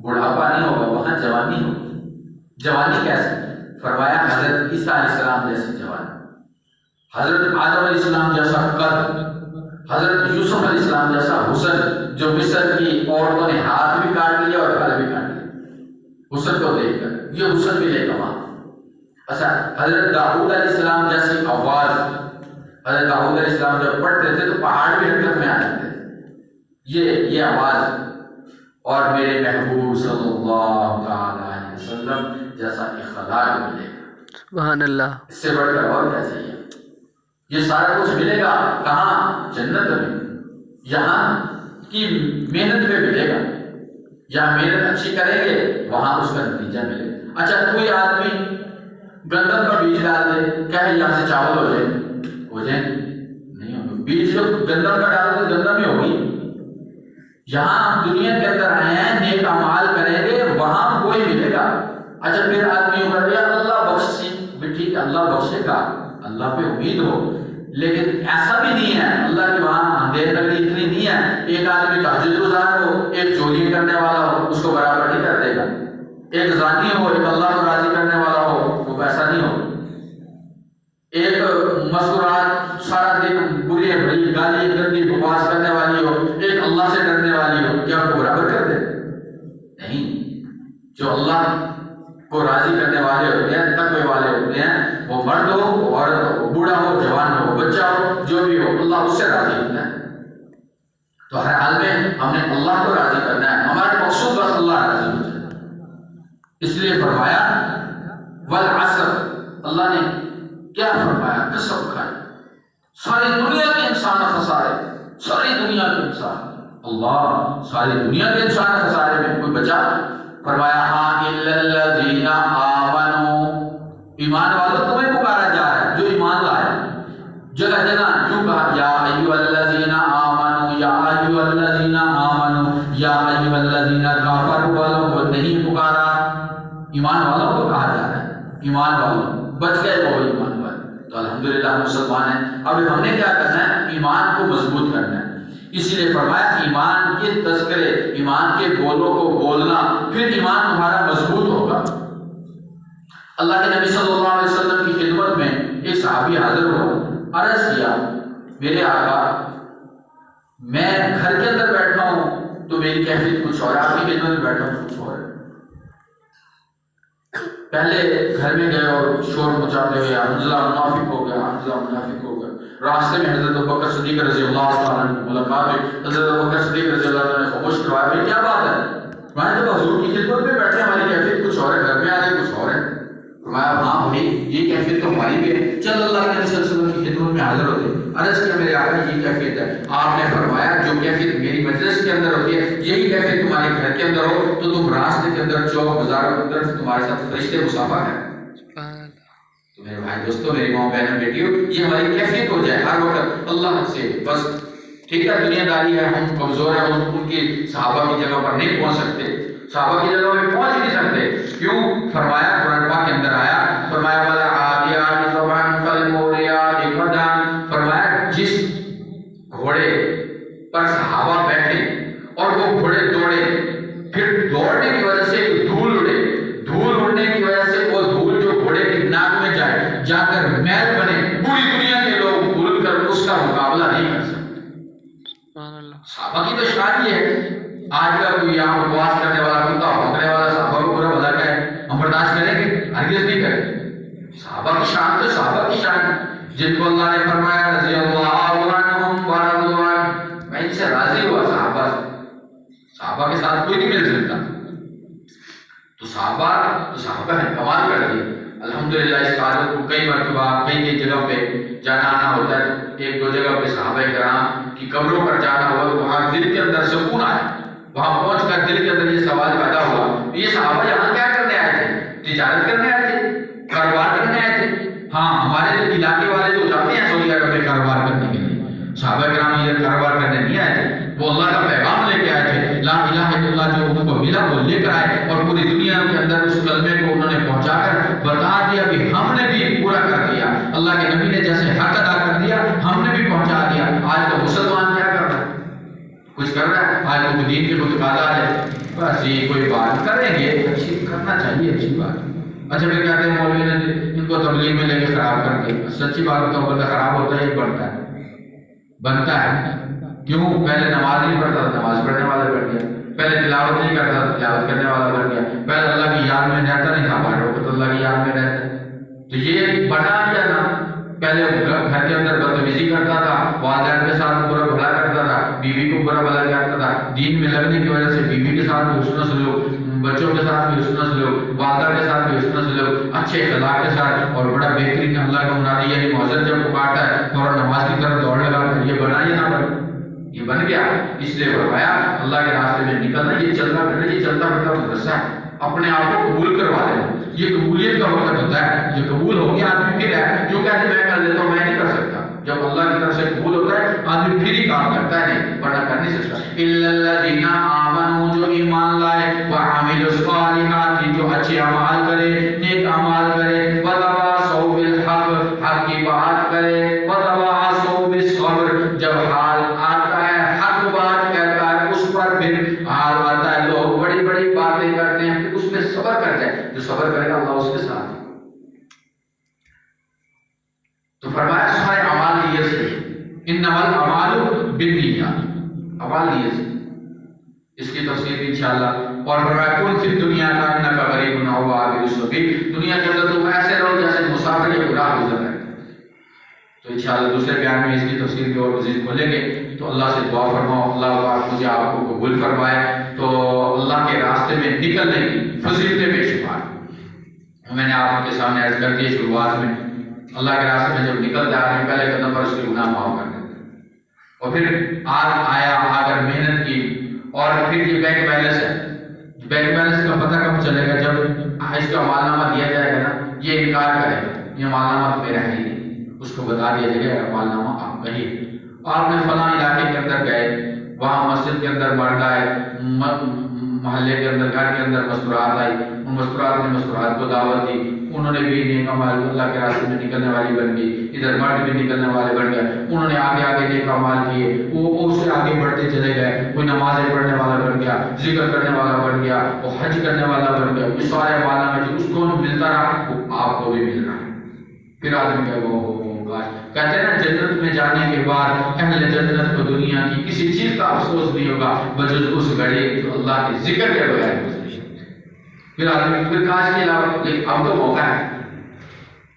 بڑھاپا نہیں ہوگا، وہاں جوانی ہوگی۔ جوانی کیسے؟ فرمایا حضرت عیسیٰ علیہ السلام جیسی جوانی، حضرت آدم علیہ السلام جیسا قد، حضرت یوسف علیہ السلام جیسا حسن، جو مصر کی عورتوں نے ہاتھ بھی کاٹ لیا اور گل بھی کاٹ لیا حسن کو دیکھ کر، یہ حسن ملے گا وہاں۔ اچھا حضرت داؤد علیہ السلام جیسی آواز، حضرت داؤد علیہ السلام جب پڑھتے تھے تو پہاڑ بھی حرکت میں آ جاتے تھے، یہ آواز، اور میرے محبوب صلی اللہ تعالی علیہ وسلم جیسا اخلاق ملے گا۔ سبحان اللہ، اس سے بڑھ کر اور کیا چاہیے؟ یہ سارا کچھ ملے گا کہاں؟ جنت میں، یہاں کی محنت میں ملے گا، یہاں محنت اچھی کریں گے وہاں اس کا نتیجہ ملے گا۔ اچھا کوئی آدمی گندم کا بیج ڈال دے، کہے یہاں سے چاول ہو جائیں نہیں ہوگا، بیج جو گندم کا ڈال دے گندم میں ہوگی۔ یہاں ہم دنیا کے اندر آئے ہیں، نیک اعمال کریں گے وہاں کوئی ملے گا۔ اچھا پھر آدمی ہوگا یا اللہ بخشے، بھی ٹھیک ہے اللہ بخشے گا، اللہ پہ امید ہو، لیکن ایسا بھی نہیں ہے اللہ کی وہاں اندھیر نگری اتنی نہیں ہے، ایک آدمی تہجد گزار ہو، ایک چوری کرنے والا ہو، اس کو برابر نہیں کر دے گا، ایک زانی ہو، ایک اللہ کو راضی کرنے والا ہو، وہ ویسا نہیں ہو، ایک مسکرات سارا دن بری بھلی گالی گندی بکواس کرنے والی ہو، ایک اللہ سے ڈرنے والی ہو، کیا ان کو برابر کر دے؟ نہیں، جو اللہ کو راضی کرنے والے ہوتے ہیں، تقوی والے ہوتے ہیں، وہ مرد ہو، عورت ہو، بوڑھا ہو، جوان ہو، بچہ ہو، جو بھی ہو، اللہ اس سے راضی ہوتا ہے۔ تو ہر حال میں ہم نے اللہ کو راضی کرنا ہے، ہمارے مقصود بس اللہ راضی ہو جائے۔ اس لیے فرمایا والعصر، اللہ نے کیا فرمایا؟ قسم کھائی، ساری دنیا کے انسان خسارے، ساری دنیا کے انسان، اللہ ساری دنیا کے انسان خسارے میں کوئی بچا؟ فرمایا ہاں الا الذین آمنوا، ایمان والوں تمہیں پکارا جا رہا ہے جو ایمان لائے۔ جگہ جگہ یوں کہا یا ایھا الذین آمنوا، یا ایھا الذین آمنوا، یا ایھا الذین کفروا والوں کو نہیں پکارا۔ ایمان والوں کو کہا جا رہا ہے، ایمان والوں بچ گئے وہ ایمان والے، تو الحمدللہ ہم مسلمان ہیں۔ اب ہم نے کیا کرنا ہے؟ ایمان کو مضبوط کرنا ہے۔ اسی لیے فرمایا ایمان کے تذکرے، ایمان کے بولوں کو بولنا، پھر ایمان تمہارا مضبوط ہوگا۔ اللہ کے نبی صلی اللہ علیہ وسلم کی خدمت میں ایک صحابی حاضر ہوا، عرض کیا میرے آقا میں گھر کے اندر بیٹھا ہوں تو میری کیفیت کچھ اور ہے، آپ کی خدمت میں بیٹھا ہوں کچھ اور ہے۔ پہلے گھر میں گئے اور شور مچاتے ہوئے حنظلہ منافق ہو گیا، حنظلہ منافق ہو گیا۔ راستے میں حضرت ابوبکر صدیق رضی اللہ تعالیٰ عنہ کی ملاقات ہوئی، حضرت ابوبکر صدیق رضی اللہ عنہ نے خاموش کروایا، بھائی کیا بات ہے؟ میں جب حضور کی خدمت میں بیٹھے ہماری کیفیت کچھ اور ہے، گھر میں آ گئے کچھ اور ہے۔ فرمایا ہاں بھائی یہ کیفیت تو ہماری بھی ہے، چل اللہ کے نبی صلی اللہ علیہ وسلم کی خدمت میں حاضر ہوتے۔ عرض کیا میرے آقا یہ کیفیت ہے، آپ نے فرمایا جو کیفیت میری مجلس کے اندر ہوتی ہے یہی کیفیت تمہارے گھر کے اندر ہو تو تم راستے کے اندر چوک بازاروں کے اندر تمہارے ساتھ فرشتے مصافحہ کریں۔ تو میرے بھائی دوستو، میری ماں بہنوں بیٹیوں، یہ ہماری کیفیت ہو جائے ہر وقت اللہ سے بس۔ ٹھیک ہے دنیا داری ہے، ہم کمزور ہیں، ان کی صحابہ کی جگہ پر نہیں پہنچ سکتے، صحابہ کی جگہ میں پہنچ نہیں سکتے۔ کیوں؟ فرمایا قرآن پاک کے اندر آیا، فرمایا والعادیات ضبحا فالموریات قدحا، فرمایا جس گھوڑے پر صحابہ بیٹھے اور وہ گھوڑے دوڑے، پھر دوڑنے کی وجہ سے دھول اڑے، دھول اڑنے کی وجہ سے وہ دھول جو گھوڑے کی ناک میں جائے، جا کر میل بنے، پوری دنیا کے لوگ بھول کر اس کا مقابلہ نہیں کر سکتے۔ صحابہ کی تو شان یہ ہے، آج کا کوئی یہاں بکواس کرنے والا، کتا بھونکنے والا صحابہ کو برا بھلا کہے، ہم برداشت کریں گے؟ ہرگز نہیں کریں۔ صحابہ کی شان تو صحابہ کی شان، جن کو اللہ نے فرمایا رضی اللہ عنہم ورضوا عنہ، میں ان سے راضی ہوا صحابہ سے، صحابہ کے ساتھ کوئی نہیں مل سکتا۔ تو صحابہ نے کمال کر دی۔ الحمدللہ اس قادت کو کئی مرتبہ کئی جگہ پہ جانا آنا ہوتا ہے، ایک دو جگہ پہ صحابہ کرام کی قبروں پر جانا ہوا تو وہاں دل کے اندر سکون آیا، وہاں پہنچ کر دل کے اندر یہ سوال پیدا ہوا یہ صحابہ یہاں کیا کرنے آئے تھے؟ تجارت کرنے آئے تھے؟ کاروبار کرنے آئے تھے؟ ہاں ہمارے علاقے والے تو جاتے ہیں سعودی عرب میں کاروبار کرنے کے لیے، صحابہ کرام یہ کاروبار کرنے نہیں آئے تھے، وہ اللہ کا پیغام لے کے آئے تھے، لا الہ الا اللہ جو ان کو ملا وہ لے کر آئے اور پوری دنیا کے اندر اس کلمے کو انہوں نے پہنچا کر بتا دیا کہ ہم نے بھی پورا کر دیا، اللہ کے نبی نے جیسے حق ادا کر دیا ہم نے بھی پہنچا دیا۔ آج کا مسلمان کیا کر رہا ہے؟ کچھ کر رہا ہے؟ آج وہ دین کے متقاضا ہے، بس یہ کوئی بات کریں گے اچھی کرنا چاہیے، اچھی بات۔ اچھا پھر کہتے ہیں مولوی نے ان کو تبلیغ میں لے کے خراب کر دیا، سچی بات بتاؤ بندہ خراب ہوتا ہے یہ بنتا ہے کیوں؟ پہلے نماز نہیں پڑھتا تھا، نماز پڑھنے والا بن گیا، پہلے تلاوت نہیں کرتا تھا، تلاوت کرنے والا بن گیا، پہلے اللہ کی یاد میں رہتا نہیں تھا، ہر وقت اللہ کی یاد میں رہتا، تو یہ بنا دیا نا۔ پہلے گھر کے اندر بدتمیزی کرتا تھا، والدین کے ساتھ برا بھلا کرتا تھا، بیوی کو برا بھلا کرتا تھا، دین میں لگنے کی وجہ سے بیوی کے ساتھ بھی حسن سلوک، بچوں کے ساتھ بھی حسن سلوک، والدہ کے ساتھ بھی حسن سلوک، اچھے اخلاق کے ساتھ، اور بڑا بہترین اللہ کا منادی یعنی مؤذن جب پکارتا ہے فوراً نماز کی طرف دوڑ لگا کر، یہ بنا یا نہ بنا؟ یہ بن گیا۔ اس لیے فرمایا اللہ کے راستے میں نکلنا یہ چلتا پھرنا، یہ چلتا پھرتا مدرسہ ہے، اپنے آپ کو قبول کروا لینا، یہ قبولیت کا وقت ہوتا ہے، یہ قبول ہو گیا آدمی پھر ہے جو کہتے میں کر لیتا ہوں، میں نہیں کر سکتا، جب اللہ کی طرف سے قبول ہوتا ہے آدمی پھر ہی کام کرتا ہے، نہیں ورنہ کر نہیں سکتا۔ الا الذین آمنوا جو ایمان لائے، وعملوا الصالحات جو اچھے اعمال کرے، نیک اعمال کرے، وتواصوا بالحق حق کی بات کرے، وتواصوا بالصبر جب حال آتا ہے حق بات کہتا ہے اس پر پھر حال آتا ہے لوگ بڑی بڑی باتیں کرتے ہیں پھر اس میں صبر کر جائے، جو صبر کرے گا اللہ اس کے ساتھ۔ تو فرمایا سارے اعمال نیت سے، انما الاعمال بالنیات، اعمال نیت سے، اس کی تفصیل انشاءاللہ۔ اور فرمایا کن فی الدنیا کانک غریب او عابر السبیل، دنیا کے اندر تم ایسے رہو جیسے مسافر یا گناہ گزر رہے ہیں۔ تو انشاءاللہ دوسرے بیان میں اس کی تفصیل بھی اور مزید کھولیں گے، تو اللہ سے دعا فرماؤ اللہ پاک مجھے آپ کو قبول فرمائے، تو اللہ کے راستے میں نکلنے کی فضیلتیں بے شمار میں نے آپ کے سامنے عرض کر دی شروعات میں۔ اللہ کے راستے میں جب نکلتا ہے آدمی پہلے قدم پر اس کے گناہ معاف کر دیتا ہے، اور پھر آ کر محنت کی، اور پھر یہ بینک بیلنس ہے، بینک بیلنس کا پتہ کب چلے گا؟ جب اس کا مالنامہ دیا جائے گا نا، یہ انکار کرے گا یہ مالنامہ تو میرا ہے ہی نہیں، اس کو بتا دیا جائے گا مالنامہ آپ کا ہی، آپ نے فلاں علاقے کے اندر گئے، وہاں مسجد کے اندر مرد آئے، محلے کے اندر گھر کے اندر مستورات آئی، ان مستورات نے مستورات کو دعوت دی، انہوں نے بھی نیک اعمال اللہ کے راستے میں نکلنے والی بن گئی، ادھر مرد بھی نکلنے والے بن گئے، انہوں نے آگے آگے نیک اعمال کیے، وہ اس سے آگے بڑھتے چلے گئے، کوئی نمازیں پڑھنے والا بن گیا، ذکر کرنے والا بن گیا، وہ حج کرنے والا بن گیا، یہ سارے اعمال میں جو اس کو ملتا رہا وہ آپ کو بھی مل رہا ہے۔ پھر آدمی کہ وہ کہتے ہیں نا جنت میں جانے کے بعد اہل جنت کو دنیا کی کسی چیز کا افسوس نہیں ہوگا بجز اس گھڑی جو اللہ کے ذکر کے بغیر گزری۔ پھر آدمی پھر کاش کے علاوہ لیکن اب تو موقع ہے،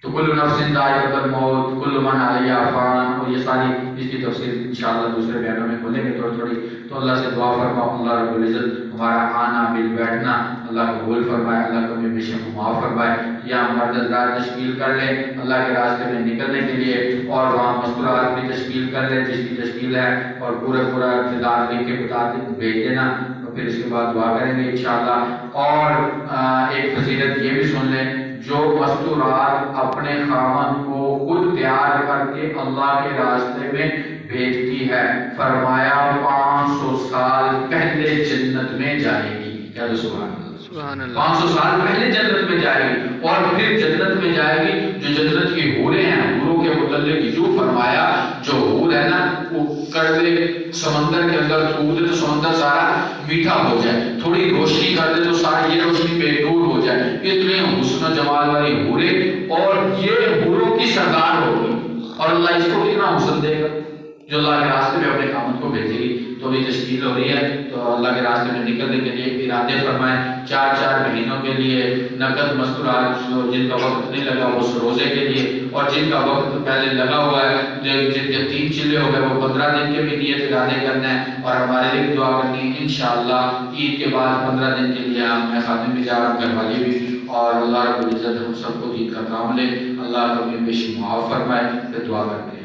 تو کل نفس ذائقۃ الموت کل من علیہا فان، اور یہ ساری اس کی تفصیل انشاءاللہ دوسرے بیانوں میں کھولیں گے تھوڑی تھوڑی۔ تو اللہ سے دعا فرماؤ اللہ رب العزت ہمارا آنا مل بیٹھنا اللہ قبول فرمائے، اللہ کو ہمیں بے معاف فرمائے، یا مرد حضرات تشکیل کر لیں اللہ کے راستے میں نکلنے کے لیے، اور وہاں مستورات بھی تشکیل کر لیں جس کی تشکیل ہے، اور پورا اقتدار لکھ کے بتا بھیج دینا، اور پھر اس کے بعد دعا کریں گے انشاءاللہ۔ اور ایک فضیلت یہ بھی سن لیں، جو مستورات اپنے خاوند کو خود تیار کر کے اللہ کے راستے میں بھیجتی ہے، فرمایا 500 سال پہلے جنت میں جائے گی۔ کیا تو سبحان اللہ، 500 سال پہلے جنت میں جائے گی، اور پھر جنت میں جائے گی جو جنت کی حوریں ہیں، حوروں کے متعلق یوں فرمایا جو حور ہے نا وہ کر دے سمندر کے اندر تھوک دے تو سمندر سارا میٹھا ہو جائے، تھوڑی روشنی کر دے تو ساری یہ روشنی بے نور ہو جائے، اتنے حسن و جمال والی حوریں، اور یہ حوروں کی سردار ہوگی، اور اللہ اس کو کتنا حسن دے گا جو اللہ کے راستے میں اپنے خاوند کو بھیجے گی۔ تو بھی تشکیل ہو رہی ہے، تو اللہ کے راستے میں نکلنے کے لیے ارادے فرمائیں، 4 مہینوں کے لیے نقد مستورات جن کا وقت نہیں لگا وہ اس روزے کے لیے، اور جن کا وقت پہلے لگا ہوا ہے جن کے 3 چلے ہو گئے وہ 15 دن کے بھی نیت ارادے کرنا ہے، اور ہمارے لیے دعا کرنی ہے انشاءاللہ عید کے بعد 15 دن کے لیے میں خادم بھی جا رہا ہوں، گھر والی بھی، اور اللہ رب العزت ہم سب کو عید کا کام لے، اللہ کو بے شمار معاف فرمائے۔ پھر دعا کرتے ہیں۔